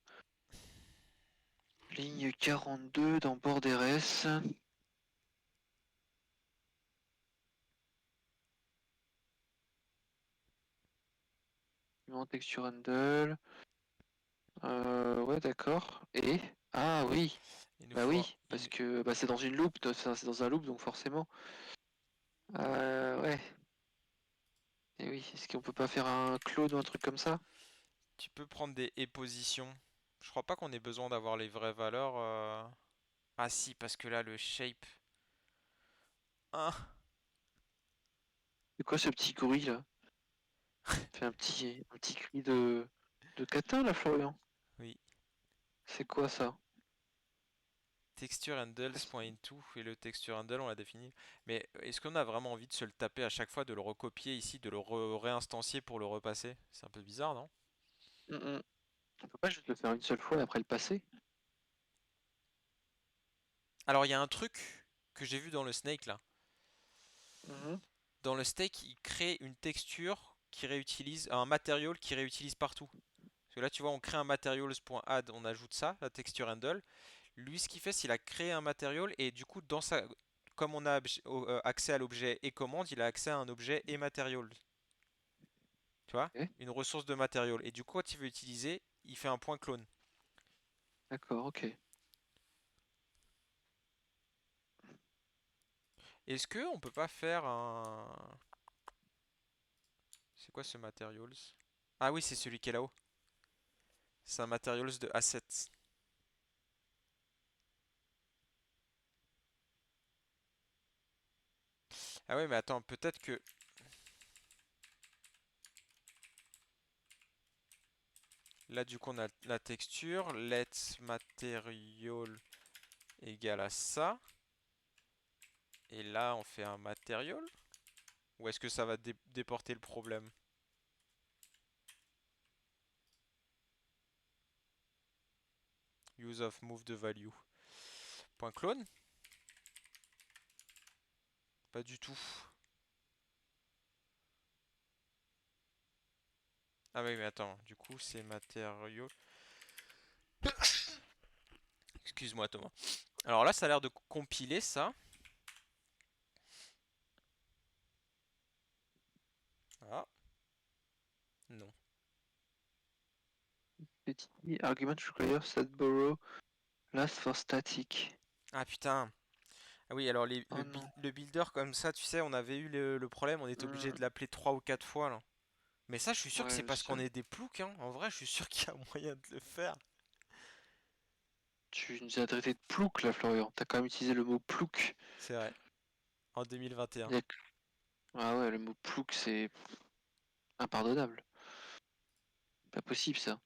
Ligne 42 dans BordRS. Texture handle. Ouais, d'accord. Et? Ah oui. Il nous Bah faut oui, parce que bah, c'est dans une loop, c'est dans un loop, donc forcément. Ouais. Et oui, est-ce qu'on peut pas faire un clone ou un truc comme ça? Tu peux prendre des positions. Je crois pas qu'on ait besoin d'avoir les vraies valeurs. Ah si, parce que là, le shape. Ah, C'est quoi ce petit gorille là? Fait un petit cri de catin là, Florian. oui. C'est quoi ça? Texture handles.into et le texture handle on l'a défini. Mais est-ce qu'on a vraiment envie de se le taper à chaque fois, de le recopier ici, de le réinstancier pour le repasser? C'est un peu bizarre, non? On peut pas juste le faire une seule fois et après le passer? Alors il y a un truc que j'ai vu dans le Snake là. Mhm. Dans le Snake, il crée une texture qui réutilise un matériau qui réutilise partout. Parce que là, tu vois, on crée un materials.add, on ajoute ça, la texture handle. Lui, ce qu'il fait, c'est qu'il a créé un matériau et du coup, comme on a accès à l'objet et commande, il a accès à un objet et matériau. Tu vois? Ok, Une ressource de matériau. Et du coup, quand il veut utiliser, il fait un point clone. d'accord, ok. Est-ce que on peut pas faire un... C'est quoi ce materials? Ah oui, c'est celui qui est là-haut. C'est un materials de assets. Ah ouais, mais attends, peut-être que... Là, du coup, on a la texture. Let material égale à ça. Et là, on fait un material. Ou est-ce que ça va déporter le problème? Use of move de value. Point clone? Pas du tout. Ah oui, mais attends, du coup, c'est matériaux. Excuse-moi, Thomas. Alors là, ça a l'air de compiler ça. Ah, non. Petit argument requires set borrow last for static. Ah putain. Ah oui, alors Oh non. le builder comme ça, tu sais, on avait eu le problème, on était obligé Hmm, de l'appeler 3 ou 4 fois là. Mais ça, je suis sûr que ouais, c'est je parce qu'on sais. est des ploucs, hein. En vrai, je suis sûr qu'il y a moyen de le faire. Tu nous as traité de plouc là, Florian. T'as quand même utilisé le mot plouc. C'est vrai. En 2021. Il y a Ah ouais, le mot plouc, c'est impardonnable. Pas possible ça.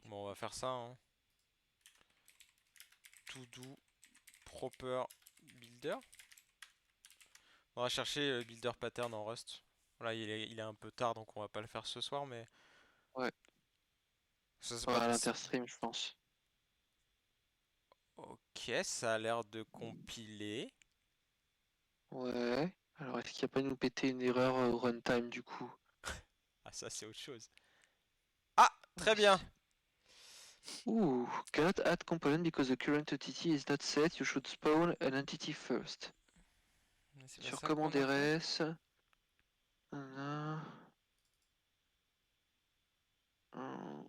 Bon, on va faire ça, hein. To do proper builder. On va chercher le builder pattern en Rust. Voilà, il est un peu tard, donc on va pas le faire ce soir, mais Ouais, ça c'est pas. à l'interstream, je pense. Ok, ça a l'air de compiler. Ouais. Alors, est-ce qu'il n'y a pas nous péter une erreur au runtime du coup? Ah, ça c'est autre chose. Ah, très bien. Ouais. Ouh, cannot add component because the current entity is not set. You should spawn an entity first. Mais c'est pas Sur ça qu'on commande a fait? RS. Nanana. Hum,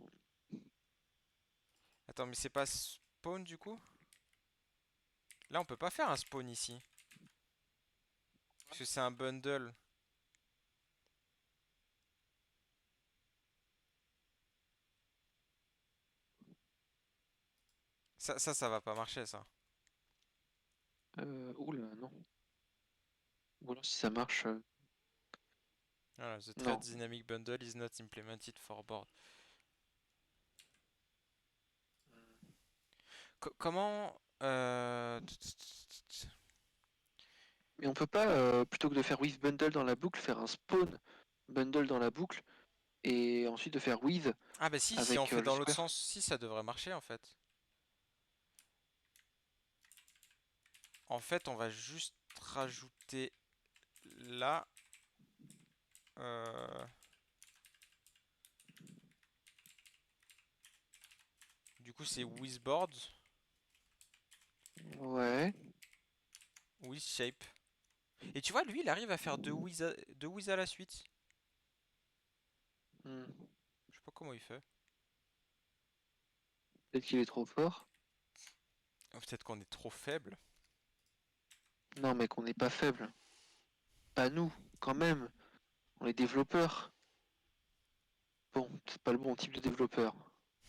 Attends, mais c'est pas spawn du coup? Là, on peut pas faire un spawn ici. Parce que c'est un bundle. Ça va pas marcher ça. Oula, non. Ou alors si ça marche. Voilà, the thread Non. dynamic bundle is not implemented for board. Comment Mais on peut pas, plutôt que de faire with bundle dans la boucle, faire un spawn bundle dans la boucle et ensuite de faire with Ah bah si, si on avec fait le dans l'autre square. sens, si ça devrait marcher en fait. En fait, on va juste rajouter là. euh, Du coup, c'est withboard, Ouais. with shape. Et tu vois, lui, il arrive à faire deux with à la suite. Hmm. Je sais pas comment il fait. Peut-être qu'il est trop fort. Ou peut-être qu'on est trop faible. Non, mec, on n'est pas faible. Pas nous, quand même. On est développeurs. Bon, c'est pas le bon type de développeur.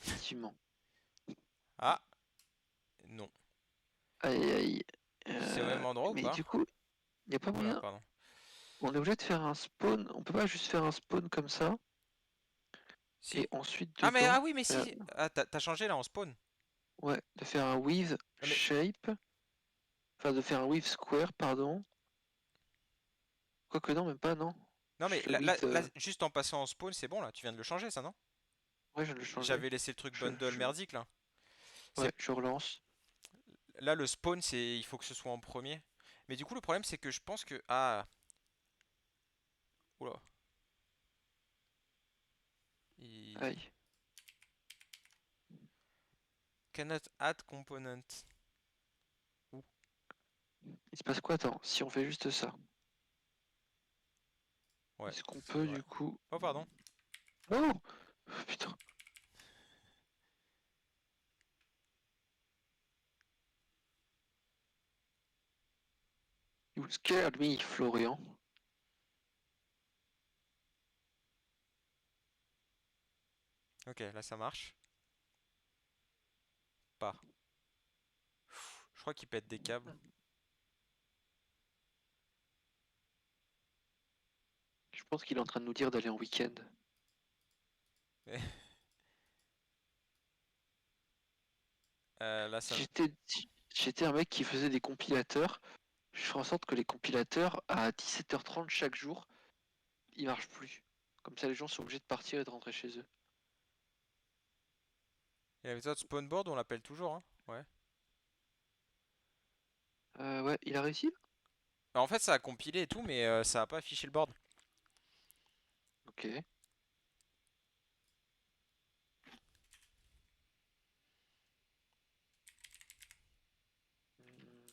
Effectivement. Ah, non. Aïe aïe. C'est au même endroit ou Mais pas? du coup, il n'y a pas Oula, moyen. pardon. On est obligé de faire un spawn. On peut pas juste faire un spawn comme ça. Si. Et ensuite Ah mais dedans, ah oui mais faire... si. Ah t'as changé là en spawn. ouais, de faire un with Ah, mais shape. Enfin, de faire un with square, pardon. Quoique non, même pas, non. non mais Juste le with. là, juste en passant en spawn, c'est bon là. Tu viens de le changer ça non? Ouais, je vais le changer. J'avais laissé le truc Je... bundle je- merdique là. Ouais, C'est je relance. là le spawn c'est il faut que ce soit en premier. Mais du coup le problème c'est que je pense que ah oula. Il... Aïe. Cannot add component. Ouh. Il se passe quoi, attends, si on fait juste ça? Ouais, Est-ce qu'on c'est peut vrai. du coup... Oh pardon. Oh! Putain. You scared me, Florian. Ok là ça marche. Pas. Je crois qu'il pète des câbles. Je pense qu'il est en train de nous dire d'aller en week-end. Là Si ça. j'étais un mec qui faisait des compilateurs, je ferais en sorte que les compilateurs, à 17h30 chaque jour, ils marchent plus. Comme ça, les gens sont obligés de partir et de rentrer chez eux. Et la méthode spawnboard on l'appelle toujours hein. Ouais. Ouais, il a réussi? Bah, en fait ça a compilé et tout mais ça a pas affiché le board. Ok. Hmm,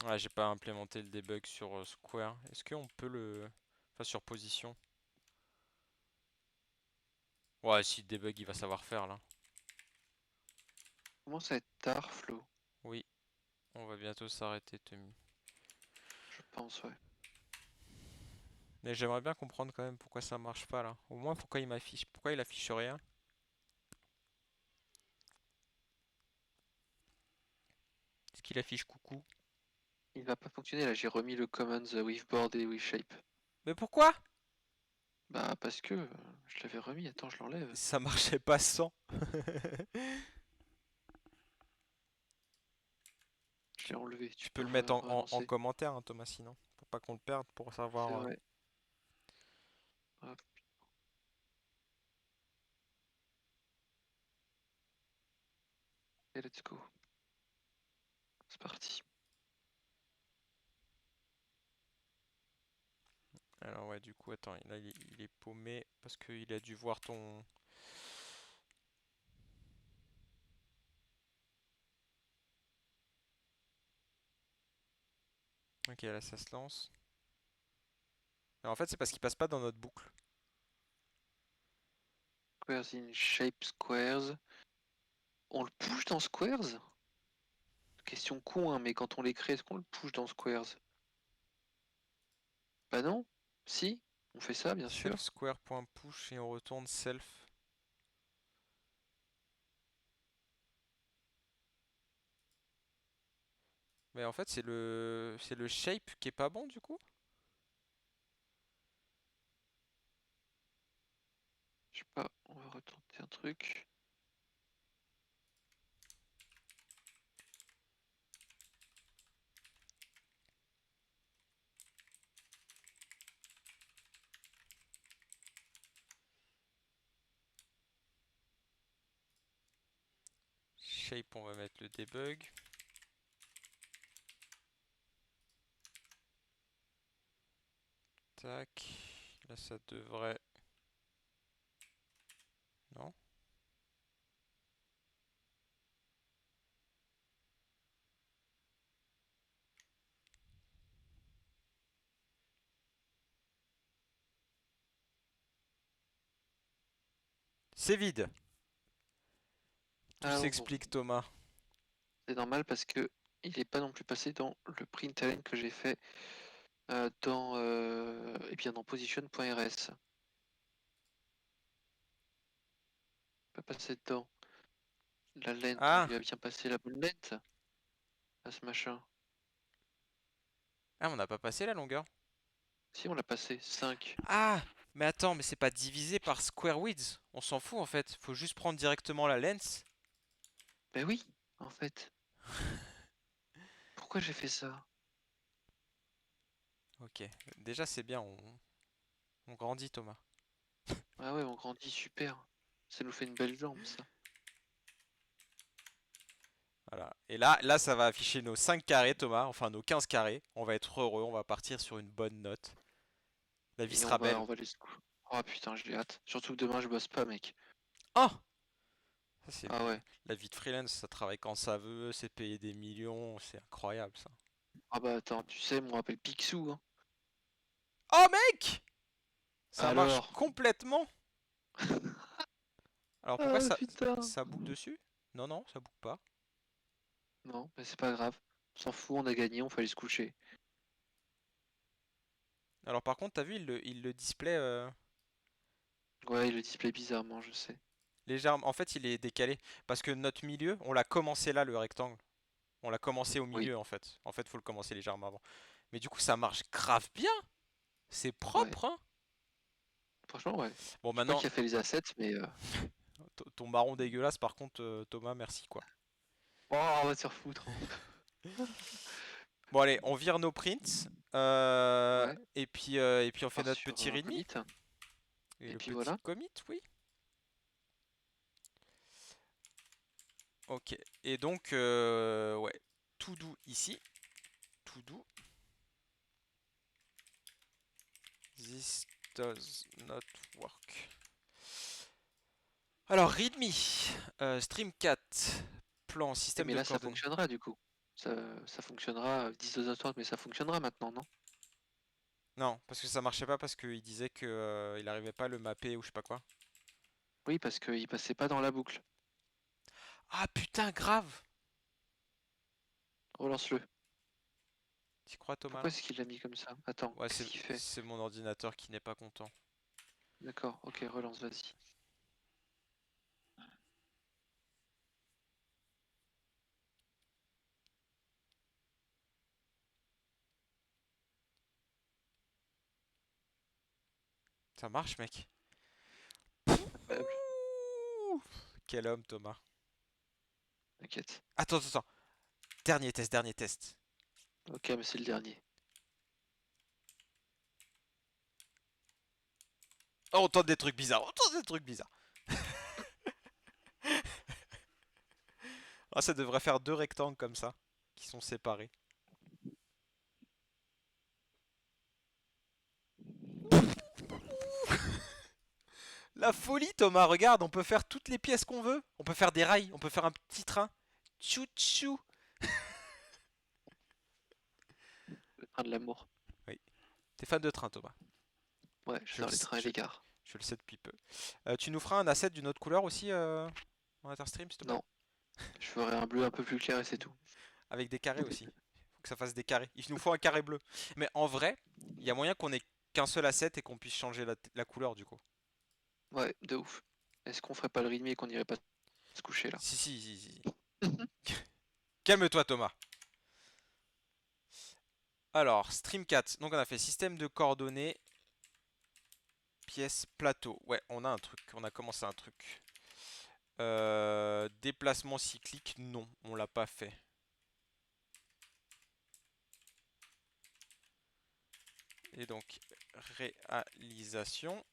Ouais, j'ai pas implémenté le debug sur Square. Est-ce qu'on peut le... Enfin, sur position. Ouais, si le debug, il va savoir faire, là. Commence à être tard, Flo. Oui, on va bientôt s'arrêter, Tommy. Je pense, ouais. Mais j'aimerais bien comprendre quand même pourquoi ça marche pas, là. Au moins, pourquoi il m'affiche... Pourquoi il affiche rien? Est-ce qu'il affiche coucou? Il va pas fonctionner là, j'ai remis le commands with board et with shape. Mais pourquoi? Bah parce que je l'avais remis, attends, je l'enlève. Ça marchait pas sans. Je l'ai enlevé, tu Tu peux peux le mettre en relancer. commentaire, hein, Thomas, sinon. Pour pas qu'on le perde, pour C'est savoir... vrai. Hop, et let's go. C'est parti. Alors ouais, du coup, attends, là, il est paumé parce qu'il a dû voir ton... Ok, là, ça se lance. Alors, en fait, c'est parce qu'il passe pas dans notre boucle. Squares in shape squares. On le push dans squares? Question con, hein, mais quand on les crée, est-ce qu'on le push dans squares? Bah non? Si? On fait ça, bien sûr. Self square.push et on retourne self. Mais en fait, c'est le shape qui est pas bon du coup? Je sais pas, on va retenter un truc. Shape, on va mettre le debug. Tac. Là, ça devrait... Non? C'est vide. Tout Ah bon, s'explique, Thomas. c'est normal parce que il est pas non plus passé dans le println que j'ai fait eh bien dans position.rs. Pas passé dedans. La length, on Ah! lui a bien passé la bonne length à ce machin. Ah, on n'a pas passé la longueur. Si on l'a passé, 5. Ah! Mais attends, mais c'est pas divisé par square width. On s'en fout en fait. Faut juste prendre directement la length. Ben oui, en fait. Pourquoi j'ai fait ça? Ok. Déjà, c'est bien. On grandit, Thomas. Ah ouais, on grandit super. Ça nous fait une belle jambe, ça. Voilà. Et là, ça va afficher nos 5 carrés, Thomas. Enfin, nos 15 carrés. On va être heureux. On va partir sur une bonne note. La vie Et sera belle. on va les secouer. Oh putain, j'ai hâte. Surtout que demain, je bosse pas, mec. Oh! Ça, c'est Ah ouais. la vie de freelance. Ça travaille quand ça veut. C'est payer des millions. C'est incroyable, ça. Ah bah attends, tu sais, on m'appelle Picsou, hein. Oh, mec! Ça marche Alors? complètement. Alors, pourquoi Ah ça, putain. ça boucle dessus? Non, non, ça boucle pas. Non, mais c'est pas grave. On s'en fout, on a gagné, on fallait se coucher. Alors, par contre, t'as vu, il le display Ouais, le display bizarrement, je sais. légèrement. En fait, il est décalé. Parce que notre milieu, on l'a commencé là, le rectangle. On l'a commencé au Oui, milieu, en fait. En fait, faut le commencer légèrement avant. Mais du coup, ça marche grave bien. C'est ouais. propre, hein. Franchement, ouais. Bon, Je sais pas maintenant, qui a fait les assets, mais ton marron dégueulasse, par contre, Thomas, merci, quoi. oh, on va se refoutre, hein. Bon, allez, on vire nos prints. Ouais, Et puis, on on fait part notre sur petit un readme. commit. Et Et le puis petit voilà. commit, oui. Ok. Et donc, ouais. To do ici. To do. This does not work. Alors, readme. Stream4. Plan, Et système mais de là, ça coordonnées. fonctionnera du coup. Ça fonctionnera 10 mais ça fonctionnera maintenant, non? Non, parce que ça marchait pas parce qu'il disait que il arrivait pas à le mapper ou je sais pas quoi. Oui, parce qu'il passait pas dans la boucle. Ah putain, grave! Relance-le. Tu crois, Thomas, Pourquoi là? est-ce qu'il l'a mis comme ça? Attends, Ouais, qu'est-ce c'est qu'il fait? c'est mon ordinateur qui n'est pas content. D'accord, ok, relance, vas-y. Ça marche, mec. Incroyable, Ouh, quel homme, Thomas. t'inquiète. Attends, attends, attends. Dernier test, dernier test. Ok, mais c'est le dernier. Oh, on tente des trucs bizarres, on tente des trucs bizarres. Ah, ça devrait faire deux rectangles comme ça, qui sont séparés. La folie, Thomas, regarde, on peut faire toutes les pièces qu'on veut. On peut faire des rails, on peut faire un petit train. Tchou tchou. Le train de l'amour. Oui. T'es fan de train, Thomas. Ouais, Je le, j'adore les sais- trains et les gares. je le sais depuis peu. Tu nous feras un asset d'une autre couleur aussi en Interstream, s'il te plaît? Non, je ferai un bleu un peu plus clair et c'est tout. Avec des carrés aussi. Faut que ça fasse des carrés. Il nous faut un carré bleu. Mais en vrai, il y a moyen qu'on ait qu'un seul asset et qu'on puisse changer la couleur du coup. Ouais, de ouf. Est-ce qu'on ferait pas le rythme et qu'on irait pas se coucher là? Si, si, si, si. Calme-toi, Thomas. Alors, Stream 4. Donc, on a fait système de coordonnées, pièce, plateau. Ouais, on a un truc. On a commencé un truc. Déplacement cyclique, non, on l'a pas fait. Et donc, réalisation.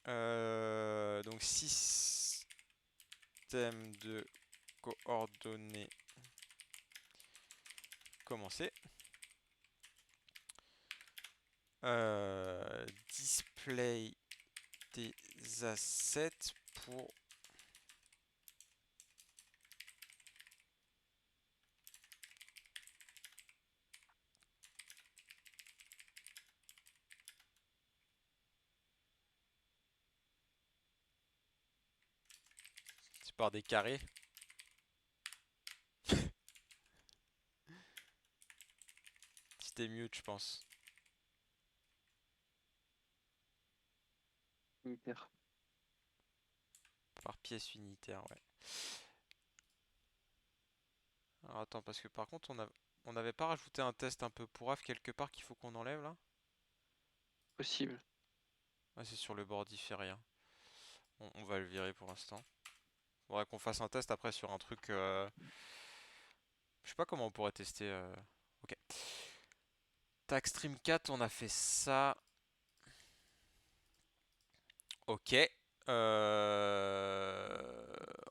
Donc, système de coordonnées commencé. Display des assets pour c'est par des carrés. C'était mute, je pense. Unitaire. Par pièce unitaire, ouais. Alors attends, parce que par contre, on n'avait pas rajouté un test un peu pourrave quelque part qu'il faut qu'on enlève là? Possible. Ah, c'est sur le bord il fait rien. On va le virer pour l'instant. Faudrait qu'on fasse un test après sur un truc. Je sais pas comment on pourrait tester. Ok. Tac, Stream 4, on a fait ça. Ok.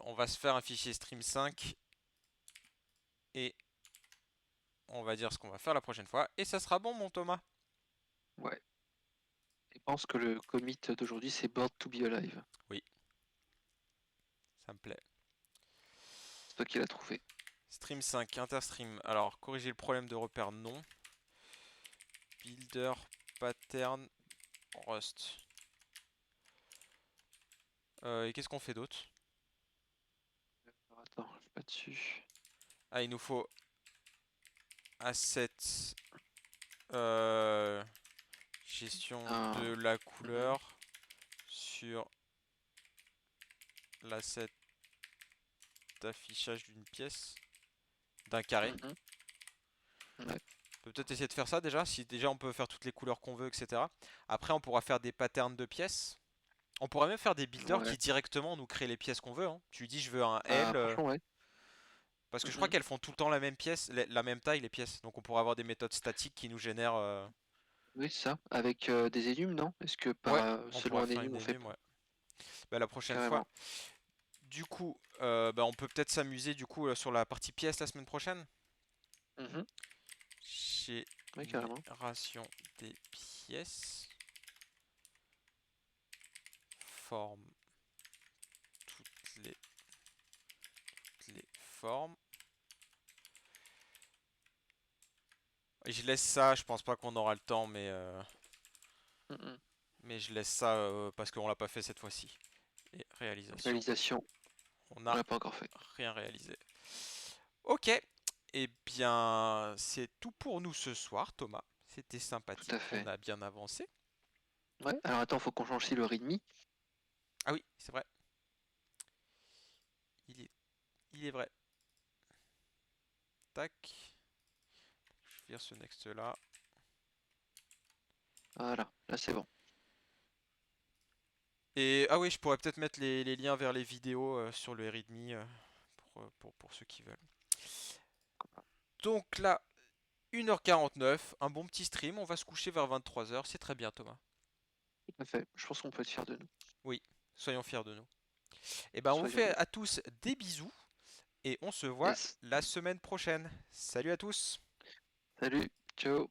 On va se faire un fichier Stream 5 et on va dire ce qu'on va faire la prochaine fois. Et ça sera bon, mon Thomas. Ouais. Je pense que le commit d'aujourd'hui c'est Bored to be alive. Oui, ça me plaît. C'est toi qui l'as trouvé. Stream 5, interstream. Alors, corriger le problème de repère, non. Builder, pattern, Rust. Et qu'est-ce qu'on fait d'autre? Alors, attends, je suis pas dessus. Ah, il nous faut asset, euh, gestion de la Mhm. couleur sur l'asset d'affichage d'une pièce, d'un carré. Mhm. Ouais. On peut peut-être essayer de faire ça déjà, si déjà on peut faire toutes les couleurs qu'on veut, etc. Après, on pourra faire des patterns de pièces. On pourrait même faire des builders Ouais. qui directement nous créent les pièces qu'on veut, hein. Tu lui dis je veux un Bah L, franchement ouais. parce que je crois Mhm. qu'elles font tout le temps la même pièce, la même taille les pièces. Donc on pourrait avoir des méthodes statiques qui nous génèrent. Oui, c'est ça. Avec des énums, non? Est-ce que Ouais, on selon pourrait un faire énum une on fait énum, pas? ouais. Bah, la prochaine fois. Carrément. Du coup, bah, on peut peut-être s'amuser du coup sur la partie pièces la semaine prochaine. Mhm. Oui, carrément. Génération des pièces. Forme toutes les formes. Et je laisse ça, je pense pas qu'on aura le temps, Mhm. mais je laisse ça parce qu'on l'a pas fait cette fois-ci. Et réalisation, Réalisation, on on n'a l'a pas encore fait. rien réalisé. Ok, et bien c'est tout pour nous ce soir, Thomas. C'était Tout à sympathique, on fait. a bien avancé. Ouais, alors attends, faut qu'on change aussi le readme. Ah oui, c'est vrai, il est, il est vrai. Tac, je vais faire ce next là. Voilà, là c'est bon. Et ah oui, je pourrais peut-être mettre les liens vers les vidéos sur le README pour ceux qui veulent. Donc là, 1h49, un bon petit stream, on va se coucher vers 23h, c'est très bien Thomas. Tout à fait. Je pense qu'on peut être fier de nous. Oui, soyons fiers de nous. Et ben on vous fait Soyons-le. à tous des bisous et on se voit Yes. la semaine prochaine. Salut à tous! Salut. Ciao.